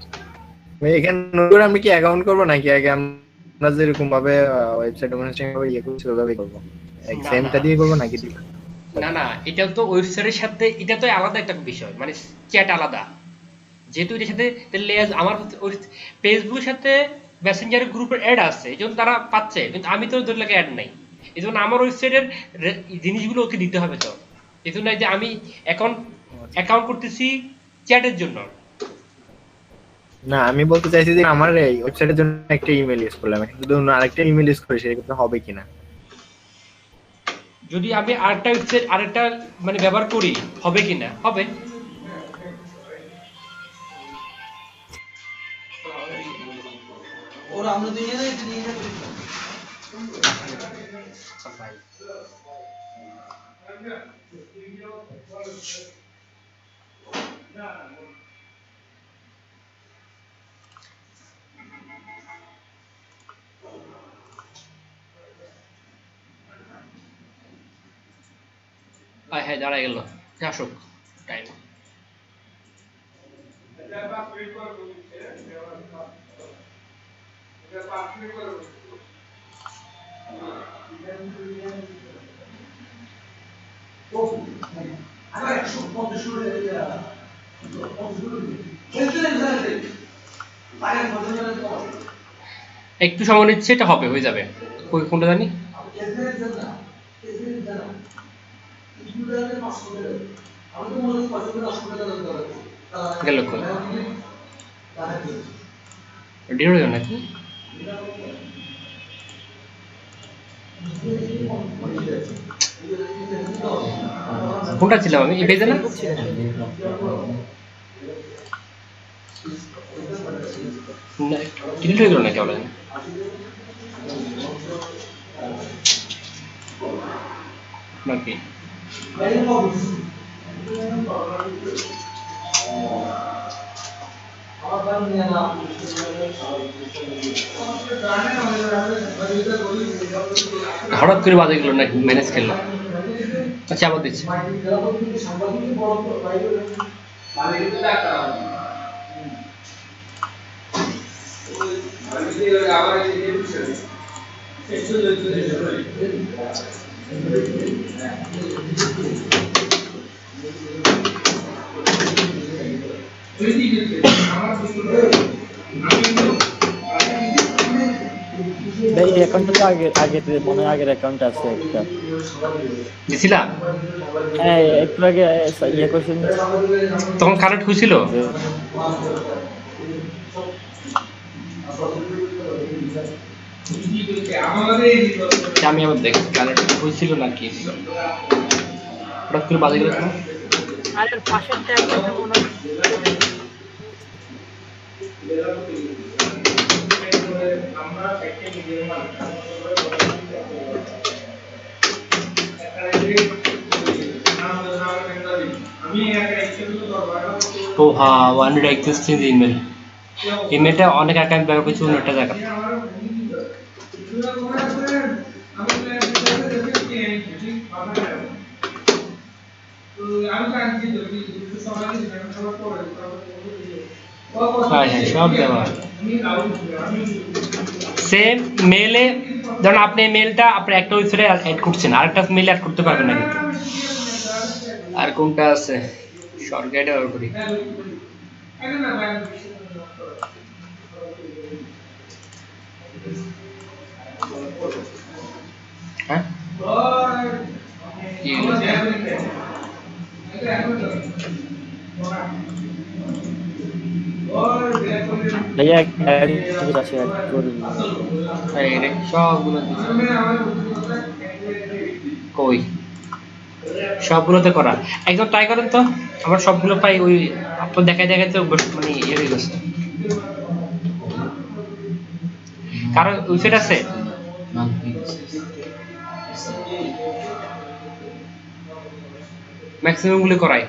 এখানে নতুন আমি কি অ্যাকাউন্ট করব নাকি আগে আমরা যেরকম ভাবে ওয়েবসাইট ডোমেইন ভাবে ইয়ে করছি ওভাবেই করব? সেমটা দিয়ে করব নাকি দিব? না না, এটা তো ওয়েবসাইটের সাথে, এটা তো আলাদা একটা বিষয়, মানে চ্যাট আলাদা। যেহেতু এটার সাথে আমার ফেসবুকের সাথে মেসেঞ্জার গ্রুপের অ্যাড আছে, এই জন্য তারা পাচ্ছে, কিন্তু আমি তো ওদের লাগে অ্যাড নাই। এই জন্য আমার ওয়েবসাইটের জিনিসগুলো ওকে দিতে হবে। তো এই জন্য যে আমি অ্যাকাউন্ট করতেছি চ্যাটের জন্য। না, আমি বলতে চাইছি যে আমার এই ওয়েবসাইটের জন্য একটা ইমেল ইউজ করলাম, কিন্তু অন্য আরেকটা ইমেল ইউজ করি, সেটা হবে কিনা? যদি আমি আরেকটা ওয়েবসাইট আরেকটা মানে ব্যবহার করি, হবে কিনা? হবে। ওরা আমরা দুই নিয়ে হ্যাঁ, দাঁড়ায় গেল, আসুক টাইম। একটু সময় নিচ্ছে, এটা হবে, হয়ে যাবে। কোনটা জানি গেল ডির হয়ে গেল নাকি? কোনটা ছিলাম আমি? এই পেজে না? ডিলিট হয়ে গেল নাকি বলেন? নাকি হঠাৎ করে বাজে গেল নাকি ম্যানেজ করলাম? আচ্ছা, আবার দিচ্ছি। এই অ্যাকাউন্টটা তো আগে মনে হয় আগের অ্যাকাউন্ট আছে একটা। দিছিলাম হ্যাঁ, একটু আগে ইয়ে করছেন তখন কানেক্ট হয়েছিল। আমি আবার দেখি কানেক্ট হয়েছিল নাকি, হঠাৎ করে বাজে গেল। আর এর পাশের ট্যাগটা মনে হয় ও হ্যাঁ, 100 এক্সচেঞ্জ ইমেল। ইমেলটা অনেক অ্যাকাউন্ট ব্যবহার করছি অন্য একটা জায়গা। হ্যাঁ হ্যাঁ, সব ব্যবহার সেম মেলে। ধরুন আপনি মেলটা আপনি একটা ওয়েবসাইটে অ্যাড করছেন, আরেকটা মেল অ্যাড করতে পারবেন না কিন্তু। আর কোনটা আছে? শর্টকাটে ব্যবহার করি। হ্যাঁ, কি ভাইয়া আছে সবগুলো কই সবগুলোতে করা। একদম ট্রাই করেন তো, আমার সবগুলো পাই ওই আপনার দেখায় দেখাইতে মানে ইয়ে হয়ে গেছে। কারণ ওয়েবসাইট আছে ম্যাক্সিমাম গুলো করাই।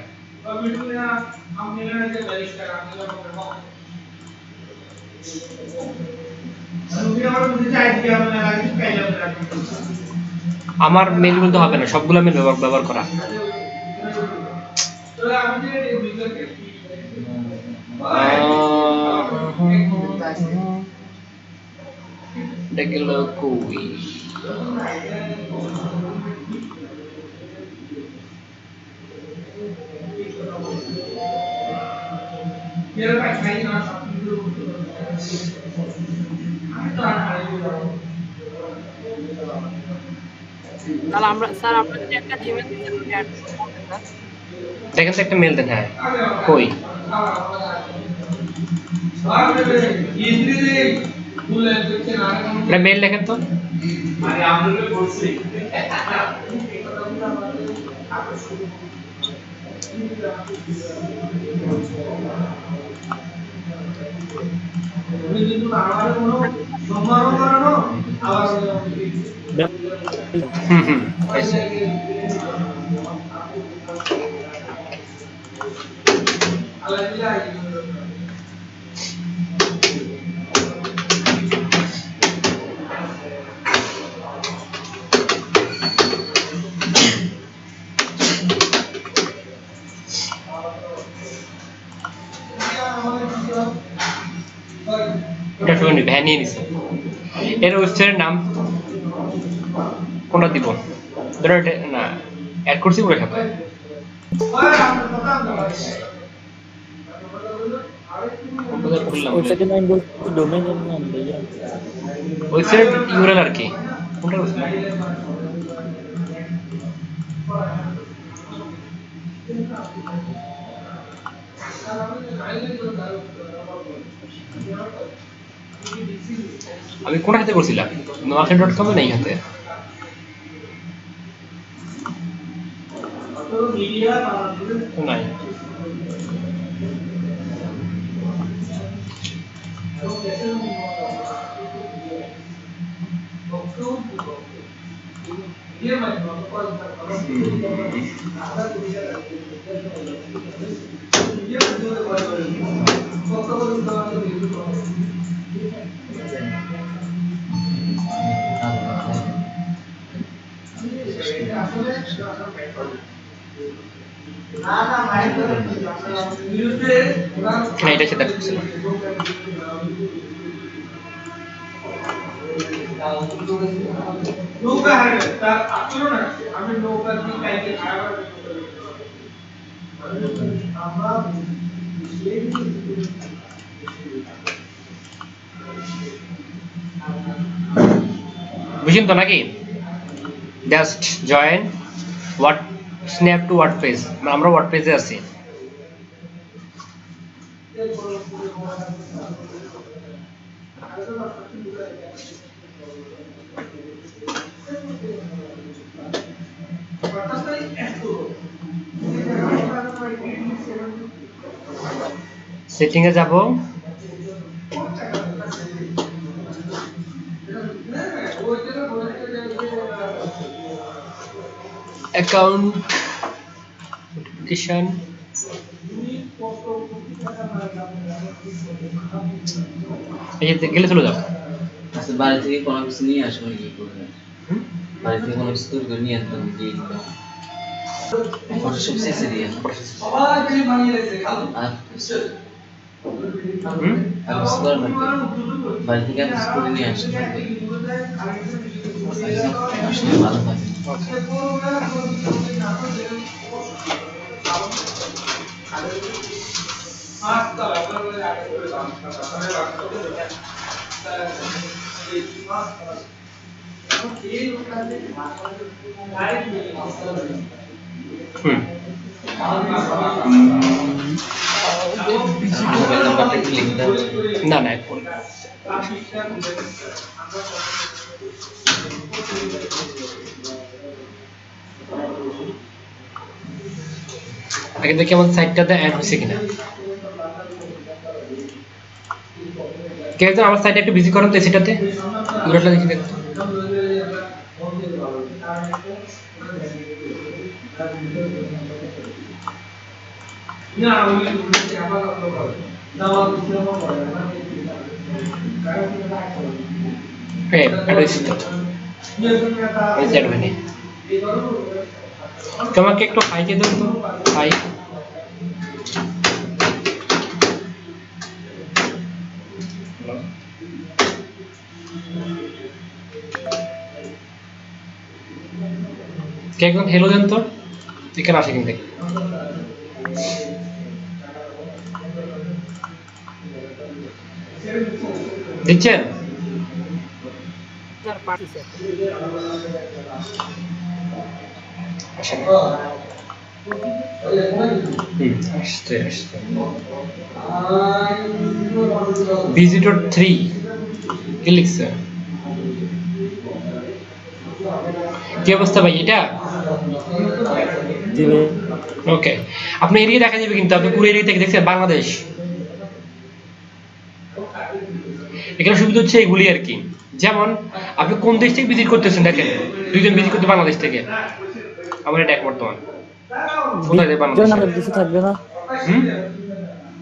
আমার মেল বলতে হবে না, সবগুলো মেল ব্যবহার করা। দেখলো কই তাহলে আমরা স্যার আমরা যদি একটা জিমেল দিতে অ্যাড করব স্যার। দেখেন তো একটা মেল দেন। হ্যাঁ কই মেল দেখেন তো। হুম পাইছি। এটা শুনে নিবে, হ্যাঁ নিয়ে নিছে। এর ওয়েবসাইটের নাম কোনটা দিব? ধরো এটা না অ্যাড করছি পুরো সাথে। ওইটাকে নাম বলতে ডোমেইনের নাম ভাইয়া। ওয়েবসাইট ইউআরএল আর কি কোনটা বলছি? আমি কোন হাতে করছিলাম? noakhel.com এ নাই হাতে। নাই। হ্যাঁ এটা সেটা করছিলাম। বুঝলেন তো নাকি? Just join what snap to WordPress. আমরা ওয়ার্ডপ্রেসে আছি। সেটিং এ যাব, অ্যাকাউন্ট নোটিফিকেশন, এই যে গেলে চলে যাও। আচ্ছা বাড়ি থেকে কোনো কিছু নিয়ে আসবো কি করবে? বাড়ি থেকে কোনো কিছু তৈরি করে নিয়ে আসবো দিয়ে দিতে ফটোশপ শেষে দিয়ে আর আর কিছু করার লাগবে না। বাড়ি থেকে আর কিছু করে নিয়ে আসতে হবে, আসলে ভালো থাকে। মোবাইল নাম্বারটা কি লিখতে হবে? না না এখন আগে দেখি আমাদের সাইটটাতে অ্যাড হয়েছে কিনা। কে একজন আমার সাইটে একটু ভিজিট করেন তো, সেটাতে ইউআরএলটা দেখি দেখতে। এটা হচ্ছে ওই সেট হয়নি। তোমাকে একটু হাই কে দেবো, হাই। কে একদম হেলো দেন তো, এখানে আসে কিন্তু দিচ্ছেন। স্যার পার্টি স্যার আসছে ভিজিটর 3 কি লিখছে? কি অবস্থা ভাই এটা? জি ভাই। ওকে, আপনি এরিয়া দেখা যাবে কিন্তু আপনি পুরো এরিয়া থেকে দেখছেন বাংলাদেশ। এখানে সুবিধা হচ্ছে এগুলি আর কি, যেমন আপনি কোন দেশ থেকে ভিজিট করতেছেন দেখেন, দুইজন ভিজিট করতে বাংলাদেশ থেকে, আমার এটা এক বর্তমান কোথায় দেয় বাংলাদেশ। নামের কিছু থাকবে না, হুম,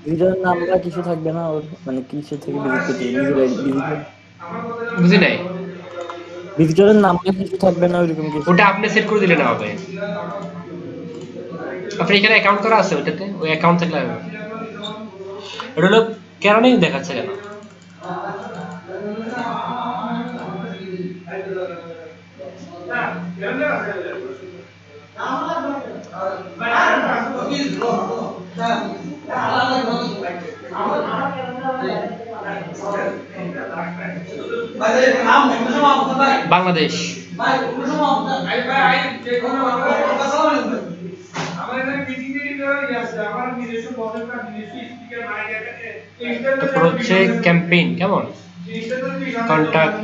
ভিডিওর নাম বা কিছু থাকবে না ওর, মানে কিছু থেকে ভিজিট করতে বুঝি নাই। ভিজিটরের নাম বা কিছু থাকবে না ওইরকম কিছু? ওটা আপনি সেট করে দিলে না হবে, আপনি এখানে অ্যাকাউন্ট করা আছে ওটাতে, ওই অ্যাকাউন্ট থাকলে হবে। এটা হলো কেন নেই দেখাচ্ছে কেন? বাংলাদেশ তারপর হচ্ছে ক্যাম্পেইন, কেমন কন্টাক্ট,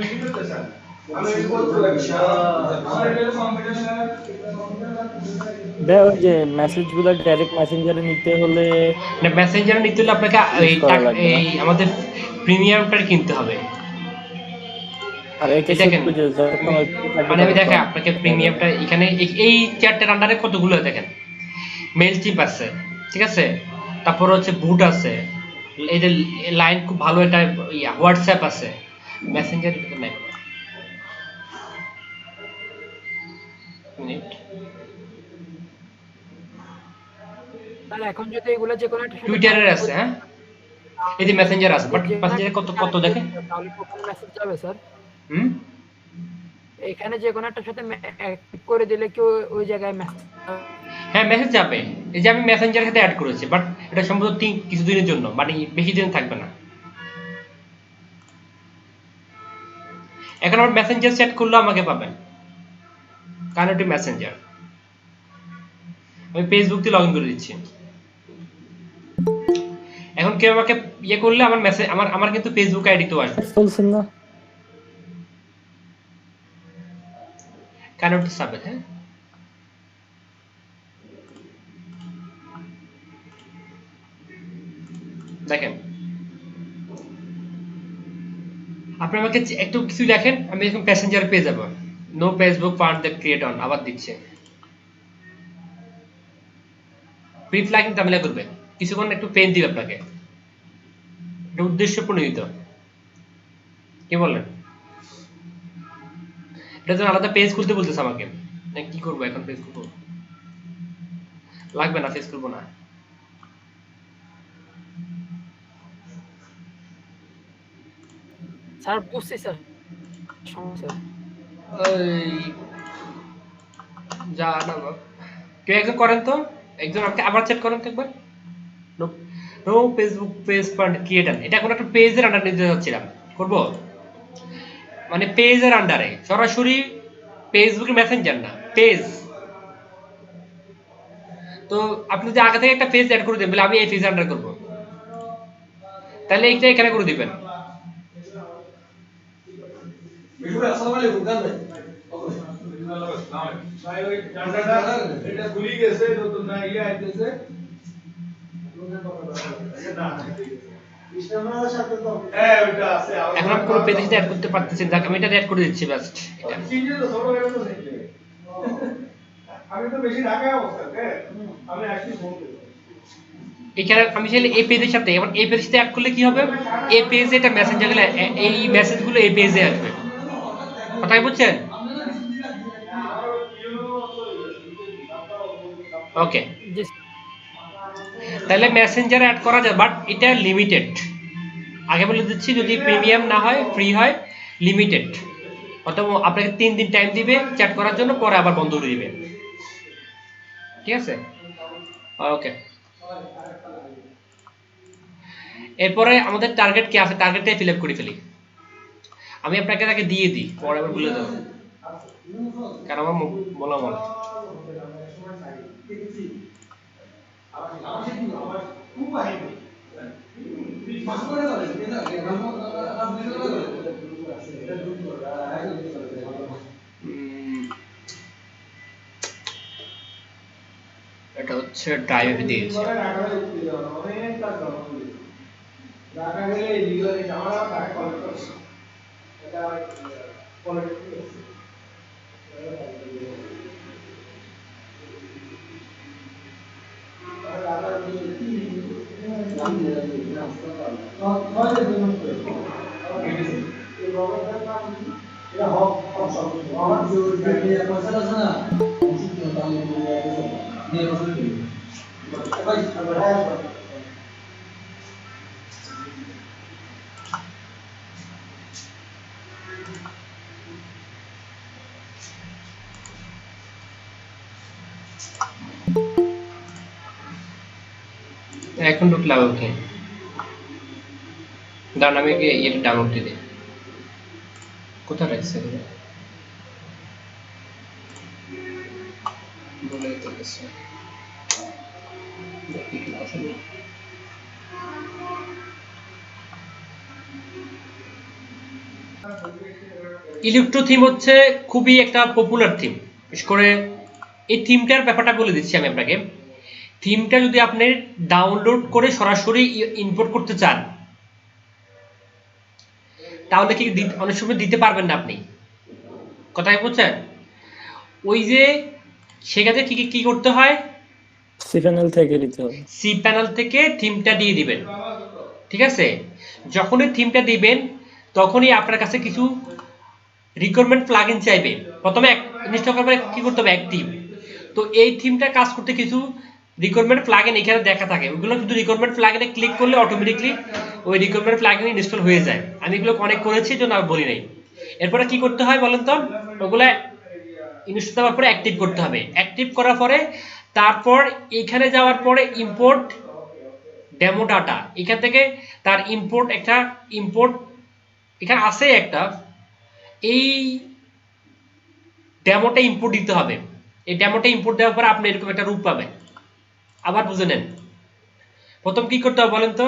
ওই যে মেসেজ গুলো ডাইরেক্ট মেসেঞ্জারে নিতে হলে, না মেসেঞ্জারে নিতে হলে আপনাকে এই আমাদের প্রিমিয়াম কার্ড কিনতে হবে। আর এটা দেখেন মানে আমি দেখেন আপনাকে প্রিমিয়ামটা এখানে এই চারটার আন্ডারে কতগুলো দেখেন, মেল চিপ আছে, ঠিক আছে, তারপর হচ্ছে বুট আছে, এই যে লাইন খুব ভালো একটা হোয়াটসঅ্যাপ আছে, মেসেঞ্জার নাই। মিনিট, তাহলে এখন যদি এগুলো যে কোনো একটা টুইটারের আছে, হ্যাঁ এই যে মেসেঞ্জার আছে, বাট মেসেঞ্জারে কত দেখে, তাহলে কখন মেসেজ যাবে স্যার? হুম, এখানে যে কোনো একটার সাথে অ্যাক্টিভ করে দিলে কি ওই জায়গায় মেসেজ? হ্যাঁ মেসেজ যাবে। এই যে আমি মেসেঞ্জারের সাথে অ্যাড করেছি, বাট এটা সম্ভবত কিছুদিনের জন্য, মানে বেশি দিন থাকবে না। এখন আমার মেসেঞ্জার সেট করলে আমাকে পাবেন, কারণ এটি মেসেঞ্জার। আমি ফেসবুক দিয়ে লগ ইন করে দিচ্ছি। এখন কেউ আমাকে ইয়ে করলে আমার মেসেজ আমার কিন্তু ফেসবুক আইডি তো আসবে, বলছেন না কারণ সাবেল। হ্যাঁ দেখেন, আপনি আমাকে একটু কিছু দেখেন, আমি এখন প্যাসেঞ্জার পেয়ে যাব। No Facebook fund the create on, আবার দিচ্ছে প্রি ফ্ল্যাগিং তামিলা করবে, কিছুক্ষণ একটু পেন দিবে আপনাকে, এটা উদ্দেশ্য প্রণোদিত। কি বলেন? এটা জন্য আলাদা পেজ খুলতে বলতেছে আমাকে, কি করবো এখন? পেজ খুলবো? লাগবে না, পেজ খুলবো না। স্যার বুঝছি স্যার, সমস্যা যা না কেউ একজন করেন তো, একজন আমাকে আবার চেক করেন তো একবার। No Facebook page fund creator, এটা কোন একটা পেজের আন্ডারে নিতে যাচ্ছিলাম, করব মানে পেজের আন্ডারে, সরাসরি ফেসবুকের মেসেঞ্জার না, পেজ। তো আপনি যদি আগে থেকে একটা পেজ অ্যাড করে দেন, বলে আমি এই পেজ আন্ডার করব, তাহলে এইটা এখানে করে দিবেন। আসসালামু আলাইকুম গান ভাই ভাই ওই ডান্ডাটা এটা ভুলি গেছে, নতুন না ইয়ে আইতেছে এখন আমি কোনো পেজে অ্যাড করতে পারতেছি না, আমি এটা অ্যাড করে দিচ্ছি জাস্ট। আমি তো বেশি ঢাকায় অবস্থা আমি আসছি ফোন করি এখানে আমি চাইলে এই পেজের সাথে এবং এই পেজের সাথে অ্যাড করলে কি হবে, এই পেজে এটা মেসেঞ্জার গেলে এই মেসেজগুলো এই পেজে আসবে। কথা কি বুঝছেন? ওকে, জি তাহলে মেসেঞ্জার অ্যাড করা যায়, বাট এটা লিমিটেড। আগে বলে দিচ্ছি, যদি প্রিমিয়াম না হয়, ফ্রি হয়, লিমিটেড। অথবা আপনাকে 3 দিন টাইম দিবে চ্যাট করার জন্য, পরে আবার বন্ধ করে দিবে। ঠিক আছে, ওকে। এরপরে আমাদের টার্গেট কি আছে, টার্গেটটাই ফিল আপ করে ফেলি। আমি আপনাকে তাকে দিয়ে দিই, পরে আবার ভুলে যাবো, কারণ আমার বলা মনে। এটা হচ্ছে ড্রাইভ দিয়েছে। এখন ঢুকলাম। ওকে, দাঁড়ান আমি এটা ডাউনলোড দিয়ে দিই। কোথায় রাখছে বলে তো গেছে। ইলেকট্রো থিম হচ্ছে খুবই একটা পপুলার থিম। বিশেষ করে এই থিমটার ব্যাপারটা বলে দিচ্ছি আমি আপনাকে। থিমটা যদি আপনি ডাউনলোড করে সরাসরি ইম্পোর্ট করতে চান, তাহলে কি অনেক সময় দিতে পারবেন না আপনি। কথা কি বুঝছেন? ওই যে সেখানে কি করতে হয়, সি প্যানেল থেকে দিতে হবে। সি প্যানেল থেকে থিমটা দিয়ে দিবেন। ঠিক আছে, যখনই থিমটা দিবেন তখনই আপনার কাছে কিছু রিকোয়ারমেন্ট প্লাগইন চাইবে। প্রথমে ইনস্টল করার পরে কি করতে হবে, অ্যাক্টিভ। তো এই থিমটা কাজ করতে কিছু রিকোয়ারমেন্ট প্লাগইন এখানে দেখা থাকে, ওগুলো শুধু রিকোয়ারমেন্ট প্লাগইনে ক্লিক করলে অটোমেটিকলি ওই রিকোয়ারমেন্ট প্লাগইন ইনস্টল হয়ে যায়। আমি এগুলো অনেক করেছি, জন্য আর বলি নাই। এরপরে কি করতে হয় বলেন তো, ওগুলা ইনস্টল দেওয়ার পরে অ্যাক্টিভ করতে হবে। অ্যাক্টিভ করার পরে তারপর এখানে যাওয়ার পরে ইম্পোর্ট ডেমো ডাটা, এখান থেকে তার ইম্পোর্ট একটা ইম্পোর্ট এখানে আছে একটা, এই ডেমোটা ইম্পোর্ট দিতে হবে। এই ডেমোটা ইম্পোর্ট দেওয়ার পরে আপনি এরকম একটা রূপ পাবেন। আবার বুঝে নেন, প্রথম কি করতে হবে বলেন তো,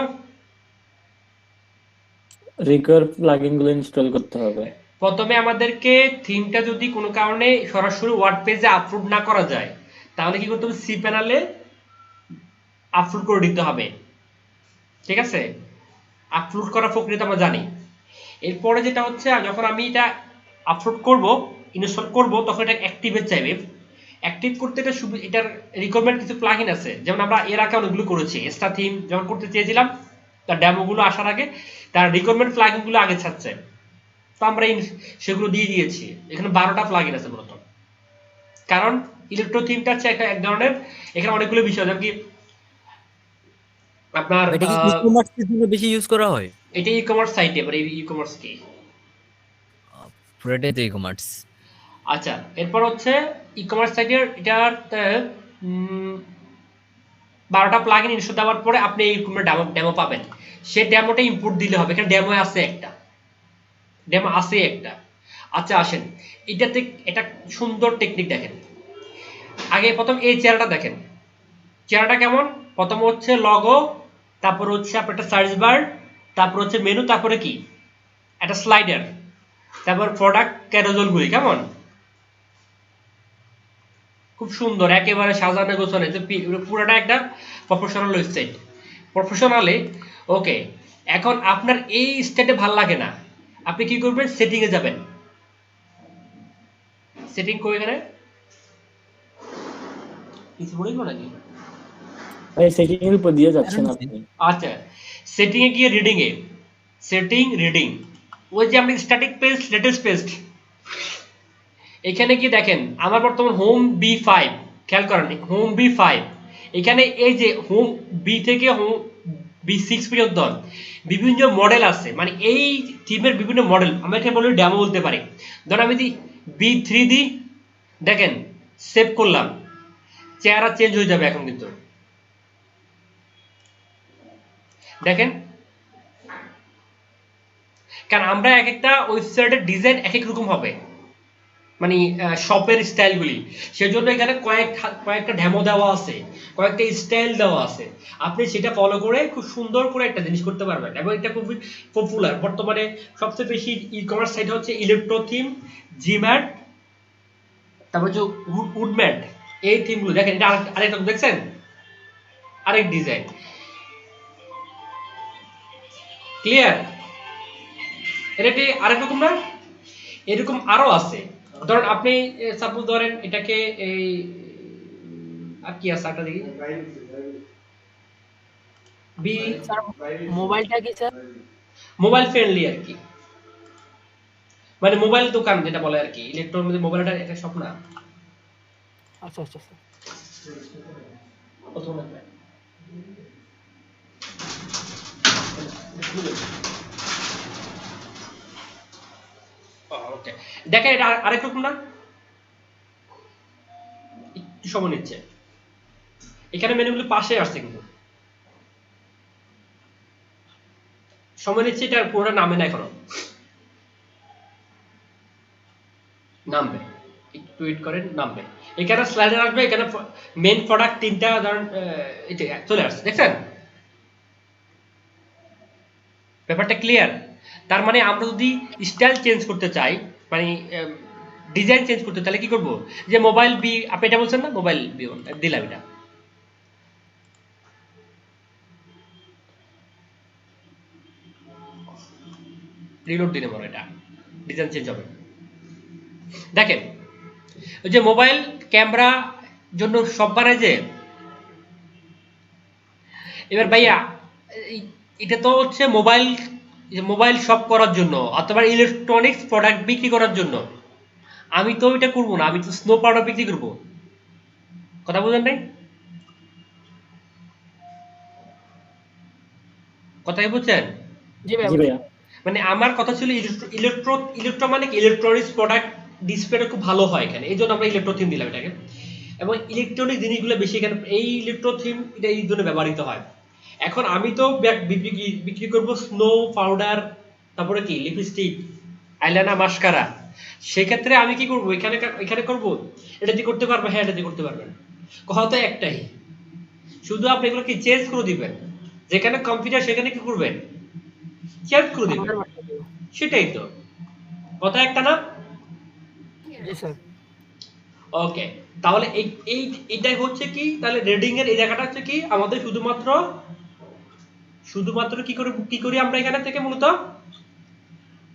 রিকোয়ার প্লাগইন গুলো ইনস্টল করতে হবে। প্রথমে আমাদেরকে থিমটা যদি কোনো কারণে সরাসরি ওয়ার্ড পেজে আপলোড না করা যায়, তাহলে কি করতে হবে, সি প্যানেলে আপলোড করে দিতে হবে। ঠিক আছে, আপলোড করার প্রক্রিয়া আমরা জানি। এরপরে যেটা হচ্ছে, যখন আমি এটা আপলোড করব, ইনস্টল করব, তখন এটা অ্যাক্টিভেট চাইবে। অ্যাক্টিভ করতে এটার রিকোয়ারমেন্ট কিছু প্লাগইন আছে, যেমন আমরা এর আগে অনেকগুলো করেছি। এক্সট্রা থিম যখন করতে চেয়েছিলাম, তার ডেমোগুলো আসার আগে তার রিকোয়ারমেন্ট প্লাগইনগুলো আগে ছাড়ছে, তো আমরা সেগুলো দিয়ে দিয়েছি। এখানে 12টা প্লাগইন আছে মূলত, কারণ ইলেকট্রো থিমটা হচ্ছে একটা এক ধরনের, এখানে অনেকগুলো বিষয়, যেমন কি আপনার এটা কি ই-কমার্সের জন্য বেশি ইউজ করা হয়? এটা ই-কমার্স সাইটে, এবার এই ই-কমার্স কি পুরোটাই তো ই-কমার্স। আচ্ছা, এরপর হচ্ছে ই-কমার্স সাইটের এটার 12টা প্লাগইন ইনস্টল দেওয়ার পরে আপনি এইরকম ডেমো পাবেন। সে ডেমোটা ইম্পোর্ট দিলে হবে, এখানে ডেমো আছে একটা। আচ্ছা আসেন, এটাতে এটা সুন্দর টেকনিক দেখেন। আগে প্রথম এই চেহারাটা দেখেন, চেহারাটা কেমন। প্রথম হচ্ছে লগো, তারপর হচ্ছে আপনার একটা সার্চ বার, তারপর হচ্ছে মেনু, তারপরে কি একটা স্লাইডার, তারপর প্রোডাক্ট ক্যাটাগরিগুলি কেমন, খুব সুন্দর, একেবারে সাজানো গোছানো, পুরোটা একটা প্রফেশনাল ওয়েবসাইট। প্রফেশনালে ওকে। এখন আপনার এই স্টেটে ভাল লাগে না, আপনি কি করবেন, সেটিং এ যাবেন। সেটিং করে এখানে কিছু বলবো নাকি, ভাই সেটিং এর উপর দিয়ে যাচ্ছেন আপনি। আচ্ছা, সেটিং এ গিয়ে রিডিং এ, সেটিং রিডিং, ওই যে আপনি স্ট্যাটিক পেজ লেটেস্ট পেজ, এখানে গিয়ে দেখেন আমার বর্তমান হোম B5, খেয়াল করেন হোম B5, এখানে এই যে হোম B থেকে হোম B6 পর্যন্ত বিভিন্ন মডেল আছে, মানে এই থিমের বিভিন্ন মডেল আমরা এখানে বলে ডেমো বলতে পারি। ধরুন আমি যদি B3 দিই, দেখেন সেভ করলাম, চেহারা চেঞ্জ হয়ে যাবে এখন কিন্তু দেখেন, কারণ আমরা এক একটা ওয়েবসাইটের ডিজাইন এক এক রকম হবে, মানে শপের স্টাইলগুলি, সেজন্য এখানে কয়েকটা ডেমো দেওয়া আছে, কয়েকটা স্টাইল দেওয়া আছে, আপনি সেটা ফলো করে খুব সুন্দর করে একটা জিনিস করতে পারবেন। এবং এটা খুব পপুলার বর্তমানে, সবচেয়ে বেশি ই কমার্স সাইট হচ্ছে ইলেকট্রো থিম, জিম্যাট, তারপর হচ্ছে উডম্যাট, এই থিমগুলো দেখেন, এটা আরেকটা দেখছেন, আরেক ডিজাইন, ক্লিয়ার? এটা কি আরেক রকম না? এরকম আরো আছে। ধরেন আপনি সাপোজ ধরেন এটাকে এই আর কি আছে একটা দেখি, বি স্যার মোবাইলটা কি স্যার? মোবাইল ফ্রেন্ডলি আর কি, মানে মোবাইল দোকান যেটা বলে আর কি, ইলেকট্রনিক মধ্যে মোবাইলটা একটা শপ না। আচ্ছা আচ্ছা স্যার। প্রথমে ওকে, দেখেন এটা আরেক রকম না, একটু সময় নিচ্ছে, এখানে মেনুগুলো পাশে আসছে কিন্তু সময় নিচ্ছে, এটা পুরোটা নামে না এখনো, নামবে, একটু ওয়েট করেন, নামবে। এখানে স্লাইডার আসবে, এখানে মেইন প্রোডাক্ট তিনটা ধরেন এটা চলে আসছে, দেখছেন ব্যাপারটা ক্লিয়ার? তার মানে আমরা যদি স্টাইল চেঞ্জ করতে চাই, মানে ডিজাইন চেঞ্জ করতে, তাহলে কি করব, যে মোবাইল বি, আপনি এটা বলছেন না, মোবাইল বি দিলাম, এটা রিলোড দিলে মনে, এটা ডিজাইন চেঞ্জ হবে। দেখেন ওই যে মোবাইল ক্যামেরা জন্য সব বানায় যে, এবার ভাইয়া এটা তো হচ্ছে মোবাইল শপ করার জন্য অথবা ইলেকট্রনিক্স প্রোডাক্ট বিক্রি করার জন্য, আমি তো এটা করবো না, আমি তো স্নো পাউডার বিক্রি করবো, কথা বুঝেন নাই? কথাই বুঝছেন? জি ভাই। জি ভাইয়া। মানে আমার কথা ছিল ইলেকট্রো মানে ইলেকট্রনিক্স প্রোডাক্ট, ডিসপ্লেটা খুব ভালো হয় এখানে, এই জন্য আমরা ইলেকট্রো থিম দিলাম এটাকে। এবং ইলেকট্রনিক জিনিসগুলো বেশি এখানে এই ইলেকট্রো থিম এটা এই জন্য ব্যবহৃত হয়। এখন আমি তো বিক্রি করব স্নো পাউডার, তারপরে কি লিপস্টিক, আইলাইনার, মাস্কারা, সেক্ষেত্রে আমি কি করব, এখানে করব, এটা দিয়ে করতে পারবো, হ্যাঁ এটা দিয়ে করতে পারবেন, কথা তো একটাই, শুধু আপনি এগুলোকে চেঞ্জ করে দিবেন, যেখানে কম্পিউটার সেখানে কি করবেন, চেঞ্জ করে দিবেন, সেটাই তো, কথা একটা না? জি স্যার। ওকে, তাহলে এইটাই হচ্ছে কি, তাহলে রেডিং এর এই জায়গাটা হচ্ছে কি, আমাদের শুধুমাত্র কি করি আমরা এখানে থেকে মূলত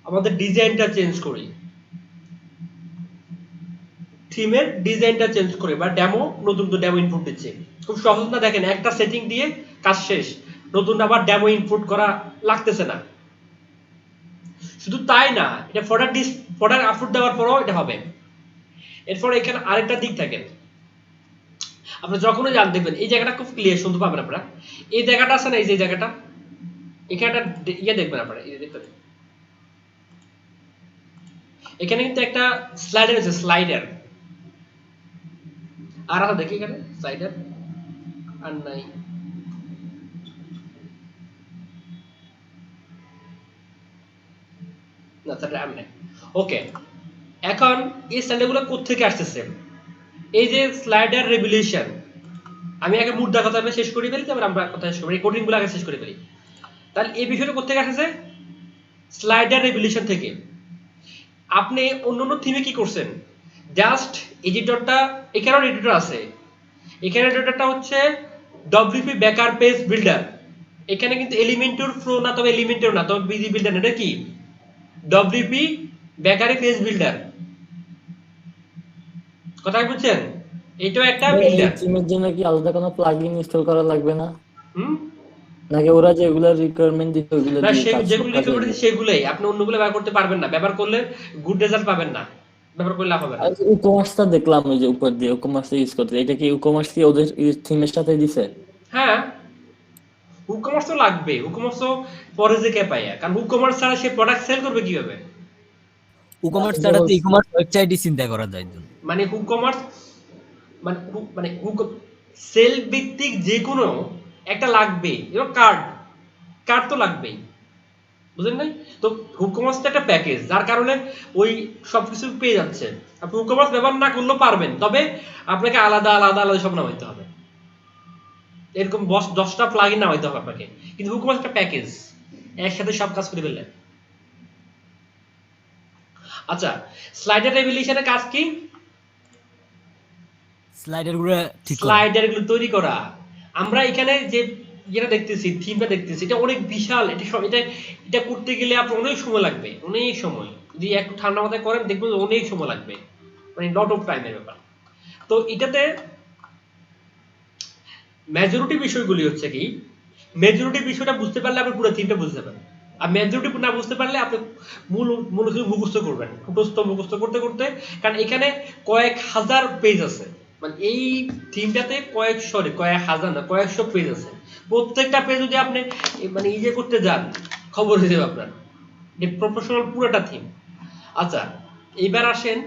আমাদের ডিজাইনটা চেঞ্জ করি, থিমের ডিজাইনটা চেঞ্জ করে, বা নতুন ডেমো ইনপুট দিচ্ছে, খুব সহজ না? দেখেন একটা সেটিং দিয়ে কাজ শেষ, নতুন আবার ডেমো ইনপুট করা লাগতেছে না। শুধু তাই না, এটা প্রোডাক্ট আপলোড দেওয়ার পরও এটা হবে। এরপর এখানে আরেকটা দিক থাকে, আপনারা যখনই জান দেখবেন এই জায়গাটা খুব ক্লিয়ার শুনতে পাবেন আপনারা, এই জায়গাটা আছে না, এই যে জায়গাটা, এখানে ইয়ে দেখবেন আপনারা, এই দেখবেন এখানে কিন্তু একটা স্লাইডার আছে, স্লাইডার, আর একটা দেখি এখানে স্লাইডার আর নাই, না স্যার আর নাই। ওকে, এখন এই স্লাইডারগুলো কোত্থেকে আসতেছে, এই যে স্লাইডার রেভলিউশন, আমি আগে মুদ্রা কথা শেষ করে ফেলি, তারপর আমরা কথা শেষ করি, কোডিং গুলো আগে শেষ করে ফেলি। তাহলে এই বিষয়টা কোত্থেকে আসছে, স্লাইডার রেভলিউশন থেকে। আপনি অন্যান্য থিমে কি করছেন, জাস্ট এডিটরটা, এখানেও এডিটর আছে, এখানে এডিটরটা হচ্ছে ডব্লিউপি বেকার পেজ বিল্ডার, এখানে কিন্তু এলিমেন্টর ফ্লো না, তবে এলিমেন্টর না, তবে বিজি বিল্ডার, এটা কি ডব্লিউপি বেকারি পেজ বিল্ডার, কথা বুঝছেন? এটাও একটা ভাই, এই বিল্ডার। থিমের জন্য কি আলাদা কোনো প্লাগইন ইনস্টল করা লাগবে না, হুম, নাকি ওরা যেগুলো রিকোয়ারমেন্ট দিচ্ছে ওগুলো না দিয়ে যেগুলো কাজ হয়ে রিকমেন্ড যাবে? সেগুলোই, আপনি অন্যগুলো ব্যবহার করতে পারবেন না, ব্যবহার করলে গুড রেজাল্ট পাবেন না, ব্যবহার করলে লাভ হবে না। আর ইকমার্সটা দেখলাম ওই যে উপর দিয়ে ইকমার্স ইউজ করতে, এটা কি ইকমার্স কি ওদের থিমের সাথে দিছে? হ্যাঁ, হুকমার্স তো লাগবে, হুকমার্স তো পরে যে কে পায়, কারণ হুকমার্স ছাড়া সে প্রোডাক্ট সেল করবে কিভাবে? ই-কমার্স আমি যে ছাড়া তো বলছি, ই-কমার্স ওয়েবসাইটই চিন্তা করা যায় না। মানে হুকমার্স মানে মানে সেল ভিত্তিক যে কোনো একটা লাগবে, এবং কার্ড, কার্ড তো লাগবেই, বুঝলেন নাই? তো হুকমার্স তো একটা প্যাকেজ, যার কারণে ওই সবকিছু পেয়ে যাচ্ছে। আপনি হুকমার্স ব্যবহার না করলেও পারবেন, তবে আপনাকে আলাদা আলাদা আলাদা সব নামাইতে হবে, এরকম 10টা প্লাগইন নামাইতে হবে আপনাকে, কিন্তু হুকমার্স একটা প্যাকেজ, একসাথে সব কাজ করে ফেললেন। আচ্ছা, স্লাইডার রেভলিউশনের কাজ কি? স্লাইডার গুলো ঠিক করা। স্লাইডার গুলো তৈরি করা। আমরা এখানে যে যেটা দেখতেছি, থিমটা দেখতেছি, এটা অনেক বিশাল, এটা এটা এটা করতে গেলে আপনার অনেক সময় লাগবে, অনেক সময়। যদি একটু ঠান্ডা মাথায় করেন দেখবেন যে অনেক সময় লাগবে, মানে লট অফ টাইমের ব্যাপার। তো এটাতে মেজরিটি বিষয়গুলি হচ্ছে কি, মেজরিটি বিষয়টা বুঝতে পারলে আপনি পুরো থিমটা বুঝতে পারবেন। আর মেজরিটি না বুঝতে পারলে আপনি মূল মূল শুধু মুখস্থ করবেন, মুখস্থ করতে করতে, কারণ এখানে কয়েক হাজার পেজ আছে, মানে এই থিমটাতে কয়েক হাজার না, কয়েকশো পেজ আছে। প্রত্যেকটা পেজ যদি আপনি মানে ইয়ে করতে যান, খবর হয়ে যাবে আপনার, এই প্রফেশনাল পুরোটা থিম। আচ্ছা, এবার আসেন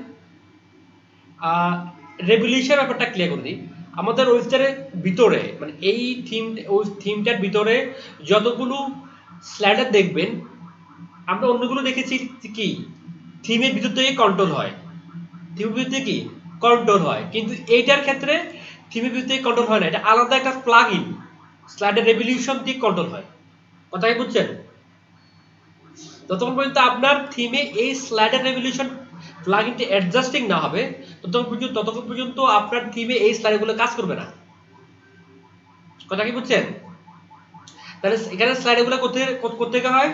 রেভলিউশন ব্যাপারটা ক্লিয়ার করে দিই। আমাদের ওয়েবসাইটের ভিতরে, মানে এই থিমটার ভিতরে যতগুলো স্লাইডার দেখবেন, আমরা অন্যগুলো দেখেছি কি থিমের ভিতর থেকে কন্ট্রোল হয়, থিমের ভিতর থেকে কি কন্ট্রোল হয়, কিন্তু এইটার ক্ষেত্রে থিমের ভিতর থেকে কন্ট্রোল হয় না, এটা আলাদা একটা প্লাগইন, স্লাইডার রেভলিউশন দিয়ে কন্ট্রোল হয়। কথা কি বুঝছেন? যতক্ষণ পর্যন্ত আপনার থিমে এই স্লাইডার রেভলিউশন প্লাগইনটি অ্যাডজাস্টিং না হবে, ততক্ষণ পর্যন্ত আপনার থিমে এই স্লাইডগুলো কাজ করবে না। কথা কি বুঝছেন? তাহলে এখানে স্লাইডগুলো কোথা থেকে হয়?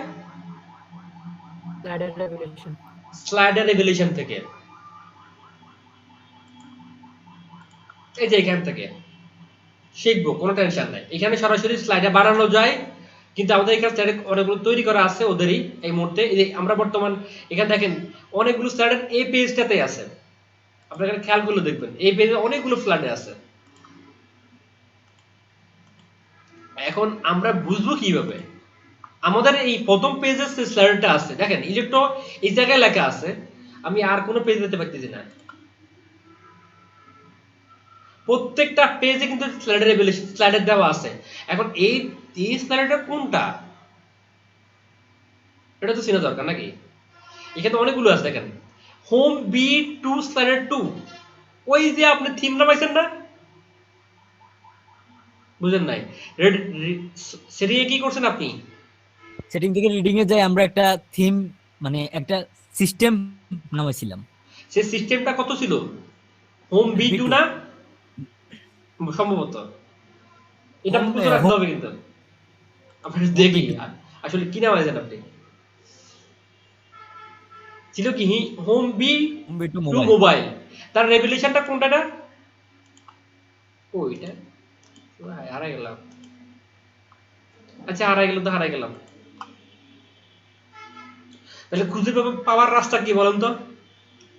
Slider revolution. স্লাইডার রেভলিউশন থেকে, এই যে এখান থেকে শিখবো, কোনো টেনশন নাই। এখানে সরাসরি স্লাইডার বানানো যায়, কিন্তু আমাদের এখানে স্লাইড অনেকগুলো তৈরি করা আছে ওদেরই এই মুহূর্তে। এই যে আমরা বর্তমান এখানে দেখেন অনেকগুলো স্লাইডার এই পেজটাতে আছে, আপনারা এখানে খেয়াল করলে দেখবেন এই পেজে অনেকগুলো স্লাইডার আছে। এখন আমরা বুঝবো কিভাবে? আমাদের এই প্রথম পেজে যে স্লাইডারটা আছে, দেখেন ইলেকট্রো এই জায়গায় লেখা আছে, আমি আর কোনো পেজ দিতে পারতেছি না। প্রত্যেকটা পেজে কিন্তু স্লাইডার দেওয়া আছে। এখন এই স্লাইডারটা কোনটা, এটা তো চেনা দরকার নাকি? এখানে অনেকগুলো আছে, দেখেন হোম বি টু স্লাইডার 2, ওই যে আপনি থিম নামাইছেন না, বুঝেন নাই? সেটিংয়ে কি করছেন আপনি? সেটিং থেকে রিডিং এ যাই, আমরা একটা থিম মানে একটা সিস্টেম নামাইছিলাম। সেই সিস্টেমটা কত ছিল? হোম বি টু B2 না সম্ভবত, এটা মুখস্থ রাখতে হবে কিন্তু। আপনি দেখি আসলে কি নামাইছেন আপনি, ছিল কি home B B2 to mobile. Mobile, তার রেভলিউশনটা কোনটা? ওইটা হারাই গেলাম। আচ্ছা, হারাই গেলাম তো হারাই গেলাম। তাহলে খুঁজে পাওয়ার রাস্তা কি বলেন তো?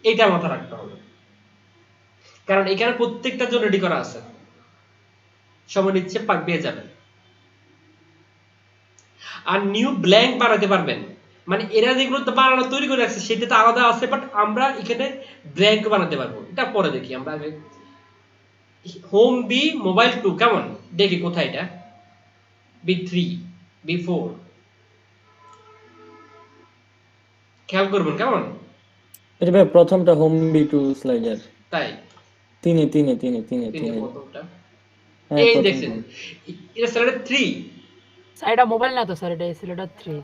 এইটা মাথায় রাখতে হবে, কারণ এখানে প্রত্যেকটা জন্য রেডি করা আছে, সময় নিচ্ছে পেয়ে যাবেন। আর নিউ ব্ল্যাঙ্ক বানাতে পারবেন, মানে এরা যেগুলো বানানো তৈরি করে রাখছে সেটা তো আলাদা আছে, বাট আমরা এখানে ব্ল্যাঙ্ক বানাতে পারবো, এটা পরে দেখি। আমরা আগে হোম বি মোবাইল 2 কেমন দেখি, কোথায় এটা? B3 B4 খেয়াল করবেন কেমন? এটা ভাই প্রথমটা হোম বি2 স্লাইডার, তাই তিনে তিনে তিনে তিনে তিনি তিনে প্রথমটা হ্যাঁ এই প্রথম দেখছেন, এটা স্যালাড 3। স্যার এটা মোবাইল না তো স্যার, এটা স্লাইডার 3।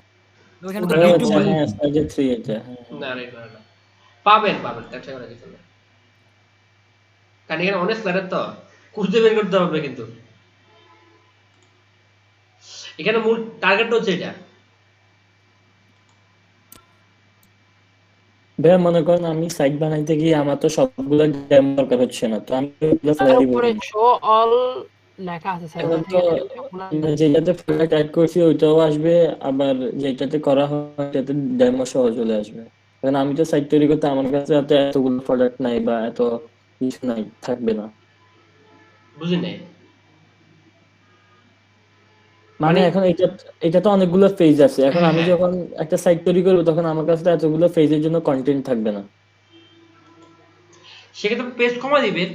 ওখানে তো ওটা B2 আচ্ছা, বলে। হ্যাঁ স্লাইডার 3 এটা, হ্যাঁ না রে না, পাবেন ব্যবসা করা কিছু না, কারণ এখানে অনেক স্লাইডার তো খুঁজে বের করতে হবে, কিন্তু এখানে মূল টার্গেট হচ্ছে এটা। ভাইয়া মনে করেন আমি সাইট বানাইতে গিয়ে আমার তো সবগুলো ডেমো দরকার হচ্ছে না, তো আমি ওগুলো স্যার ফেলে দিব। উপরে শো অল লেখা আছে স্যার, এখন ওটা তো থেকে সবগুলা যেটাতে প্রোডাক্ট অ্যাড করছি ওইটাও আসবে, আবার যেটাতে করা হয় সেটাতে ডেমো সহ চলে আসবে। কারণ আমি তো সাইট তৈরি করতে আমার কাছে এতগুলো প্রোডাক্ট নাই বা এত কিছু নাই, থাকবে না। বুঝি নাই। মানে এখন এটা তো অনেকগুলো পেজ আছে, এখন আমি হ্যাঁ, যখন একটা সাইট তৈরি করবো তখন আমার কাছে তো এতগুলো পেজের জন্য কন্টেন্ট থাকবে না। সেক্ষেত্রে পেজ কমা দিবেন,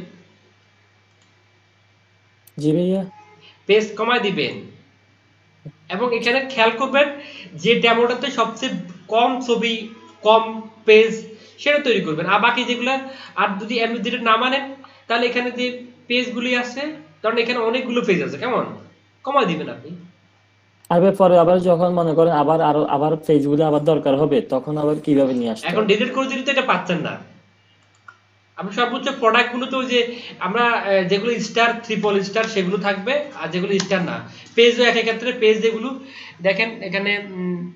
জি ভাইয়া। পেজ কমায় দিবেন। এবং এখানে খেয়াল করবেন যে ডেমোটাতে সবচেয়ে কম ছবি, কম পেজ সেটা তৈরি করবেন। আর বাকি যেগুলো, আর যদি এমনি যেটা না মানেন তাহলে এখানে যে পেজগুলি আছে, কারণ এখানে অনেকগুলো পেজ আছে, কেমন কমায় দিবেন আপনি। আর পরে আবার যখন মনে করেন আবার পেজগুলো আবার দরকার হবে তখন আবার কিভাবে নিয়ে আসতে এখন হবে? ডিলিট করে দিলে তো এটা পাচ্ছেন না। আপনি সর্বোচ্চ প্রোডাক্টগুলো তো যে আমরা যেগুলো স্টার, ট্রিপল স্টার সেগুলো থাকবে, আর যেগুলো স্টার না পেজও এক ক্ষেত্রে পেজ যেগুলো দেখেন এখানে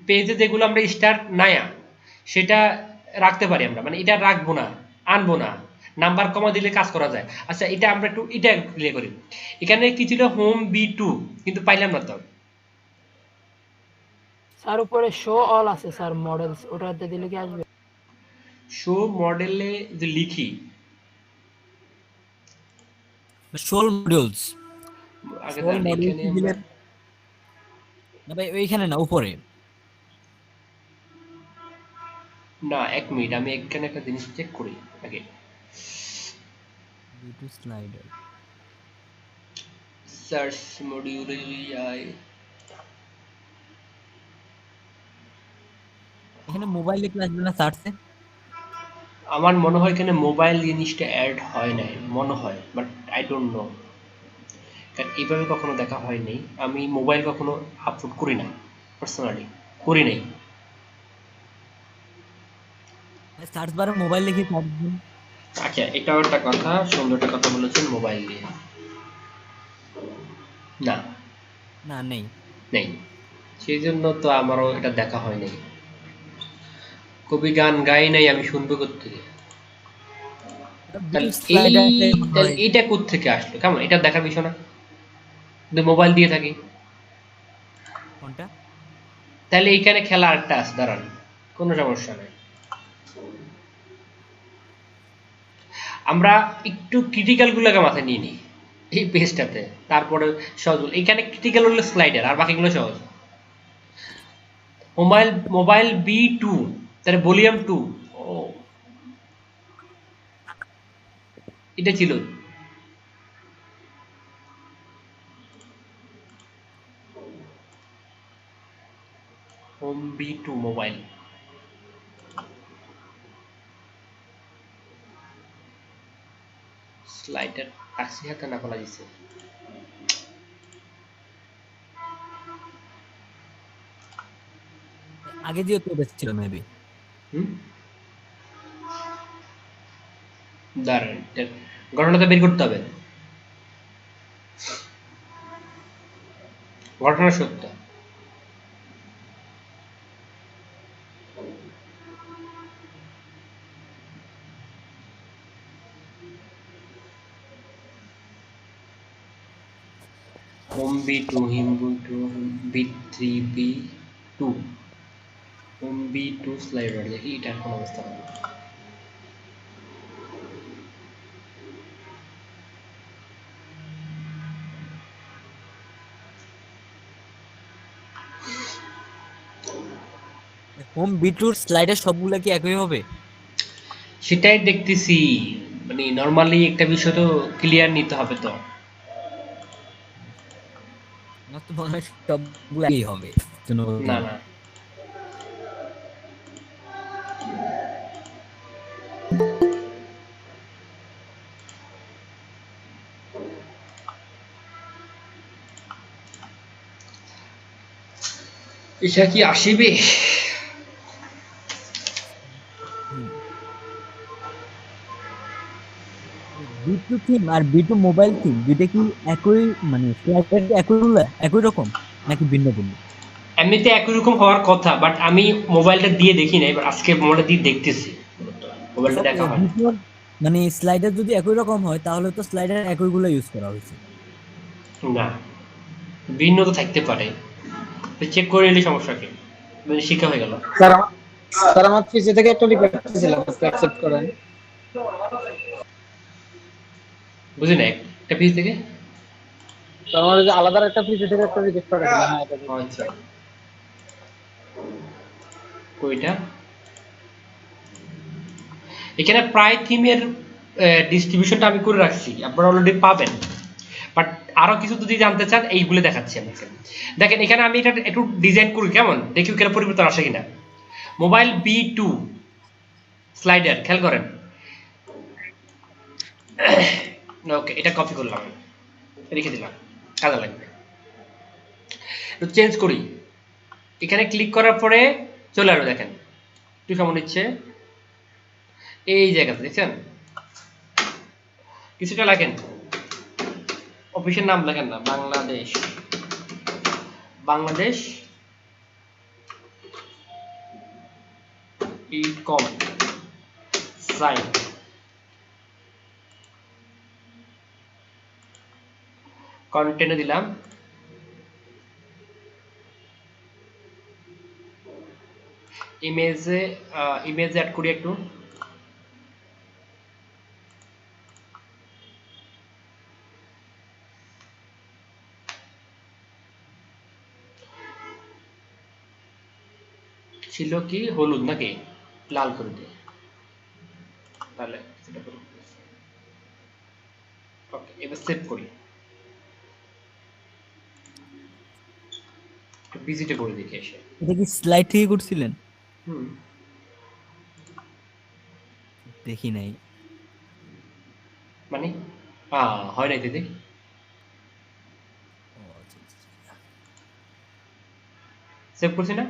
পেজে যেগুলো আমরা স্টার নায়া সেটা রাখতে পারি আমরা, মানে এটা রাখবো না, আনবো না, নাম্বার কমা দিলে কাজ করা যায়। আচ্ছা এটা আমরা একটু এটা ক্লিয়ার করি। এখানে কি ছিল হোম B2 কিন্তু পাইলাম না তো। স্যার উপরে শো অল আছে স্যার, মডেলস, ওটাতে দিলে কি আসবে? শো মডেলে যে লিখি শোল মডিউলস, আগে শোল দাঁড়ান, মডিউলস এখানে দিলে আমরা না ভাই, ওইখানে না, উপরে। না, এক মিনিট আমি এখানে একটা জিনিস চেক করি আগে। B2 স্লাইডার সার্চ মডিউলে যাই। এখানে মোবাইল লিখলে আসবে না সার্চে? আমার মনে হয় এখানে মোবাইল জিনিসটা অ্যাড হয় নাই মনে হয়, বাট আই ডোন্ট নো, কারণ এইভাবে কখনো দেখা হয়নি। আমি মোবাইল কখনো আপলোড করি না, পার্সোনালি করি নাই। সার্চ বারে মোবাইল লিখে সার্চ দিন। আচ্ছা এটাও একটা কথা, সুন্দর একটা কথা বলেছেন, মোবাইল দিয়ে না, না, নেই। নেই, সেই জন্য তো আমারও এটা দেখা হয় নাই। কবি গান গাই নাই, আমি শুনবো কোত্থেকে? তাহলে তাহলে এইটা কোত্থেকে আসলো, কেমন এটা দেখার বিষয় না যদি মোবাইল দিয়ে থাকি? কোনটা? তাহলে এইখানে খেলা আরেকটা আছে, দাঁড়ান, কোনো সমস্যা নেই। আমরা একটু ক্রিটিক্যাল গুলোকে মাথায় নিয়ে নিই এই পেজটাতে, তারপরে সহজ। এখানে ক্রিটিক্যাল হলো স্লাইডার, আর বাকিগুলো সহজ। মোবাইল B2 তাহলে ভলিউম 2, ও এটা ছিল। হোম B2 মোবাইল, স্লাইডার আসি হাতে না খোলা দিছে। আগে যেহেতু এটা ছিল মেবি। দাঁড়ান, ঘটনাটা বের করতে হবে, ঘটনা সত্য। হোম B2, হিম B2, B3, B2, home B2 slider, দেখি এটার কোন অবস্থা হবে। হোম বিটুর স্লাইডার সবগুলা কি একই হবে? সেটাই দেখতেছি, মানে নরমালি একটা বিষয় তো ক্লিয়ার নিতে হবে তো। আমার তো মনে হয় সবগুলো একই হবে। না না, এটা কি আসিবে? বিটু থিম আর বিটু মোবাইল থিম দুইটা কি একই, মানে স্লাইডার একই রকম নাকি ভিন্ন ভিন্ন? এমনিতে একই রকম হওয়ার কথা, বাট আমি মোবাইলটা দিয়ে দেখি নাই, এবার আজকে মোবাইলটা দিয়ে দেখতেছি। মোবাইলটা দেখা হয় না। দুটোর মানে স্লাইডার যদি একই রকম হয় তাহলে তো স্লাইডার একইগুলো ইউজ করা হয়েছে। না, ভিন্ন তো থাকতে পারে, চেক করে নিলে সমস্যা কি, মানে শিক্ষা হয়ে গেল। স্যার আমার পিসি থেকে একটা রিকোয়েস্ট ছিলাম, একটু অ্যাকসেপ্ট করেন। বুঝি না, একটা পিস থেকে স্যার আমার যে আলাদা একটা পিসি থেকে একটা রিকোয়েস্ট করেন। হ্যাঁ এটা দিন। আচ্ছা, ওইটা এখানে প্রায় থিমের ডিস্ট্রিবিউশনটা আমি করে রাখছি, আপনারা অলরেডি পাবেন। বাট আরো কিছু যদি জানতে চান এইগুলো দেখাচ্ছি আপনাকে। দেখেন এখানে আমি এটা একটু ডিজাইন করি, কেমন দেখি এখানে পরিবর্তন আসে কিনা। মোবাইল B2 স্লাইডার খেয়াল করেন। ওকে, এটা কপি করলাম, রেখে দিলাম, কাজে লাগবে। একটু চেঞ্জ করি, এখানে ক্লিক করার পরে চলে আসবে, দেখেন একটু কেমন ইচ্ছে এই জায়গাতে, দেখছেন কিছুটা লাগেন, অফিসের নাম লেখেন না, বাংলাদেশ, বাংলাদেশ ই-কম সাইট, কন্টেন্টে দিলাম, ইমেজে অ্যাড করি একটু, ছিল কি হলুদ নাকি লাল করে দিই, তাহলে সেটা করব। ওকে, এবার সেভ করি, একটু ভিজিটে করে দেখি এসে। এটা কি স্লাইড থেকে করছিলেন? হুম, দেখি নাই। মানে হয় নাই দিদি, ও আচ্ছা আচ্ছা। সেভ করছি না।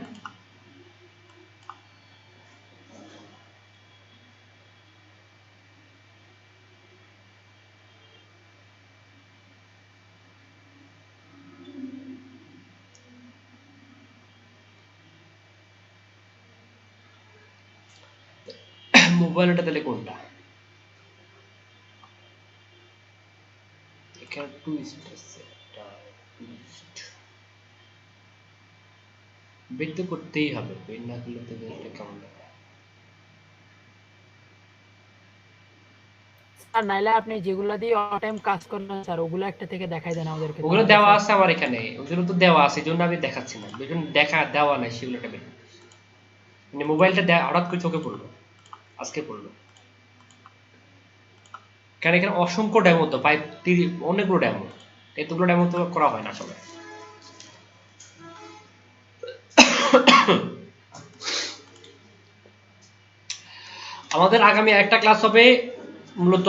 মোবাইলটা তাহলে কোনটা, এখানে টুইস্ট আছে, এটা টুইস্ট বের তো করতেই হবে, বের না করলে তো এটা কেমন লাগে। স্যার নাইলে আপনি যেগুলা দিয়ে অল টাইম কাজ করেন স্যার ওগুলো একটা থেকে দেখাই দেন আমাদেরকে, ওগুলো তাহলে দেওয়া স্যার আছে আমার এখানে, ওগুলো তো দেওয়া আছে, এই জন্য আমি দেখাচ্ছি না, এই জন্য দেখা দেওয়া নাই সেগুলোটা বের করতেছি। মানে মোবাইলটা হঠাৎ করে চোখে পড়লো, আজকে পড়লো, কারণ এখানে অসংখ্য ডেমো তো প্রায় অনেকগুলো ডেমো, এতগুলো ডেমো তো করা হয় না আসলে। আমাদের আগামী একটা ক্লাস হবে মূলত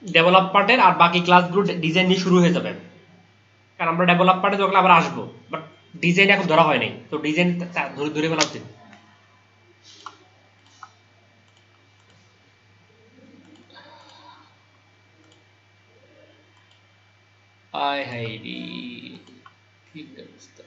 ডেভেলপ পার্টের, আর বাকি ক্লাসগুলো ডিজাইন নিয়ে শুরু হয়ে যাবে, কারণ আমরা ডেভেলপ পার্টে যখন আবার আসবো, বাট ডিজাইন এখন ধরা হয় নাই, তো ডিজাইন ধরে ধরে ফেলা উচিত। আয় হাই রে, ঠিক অবস্থা।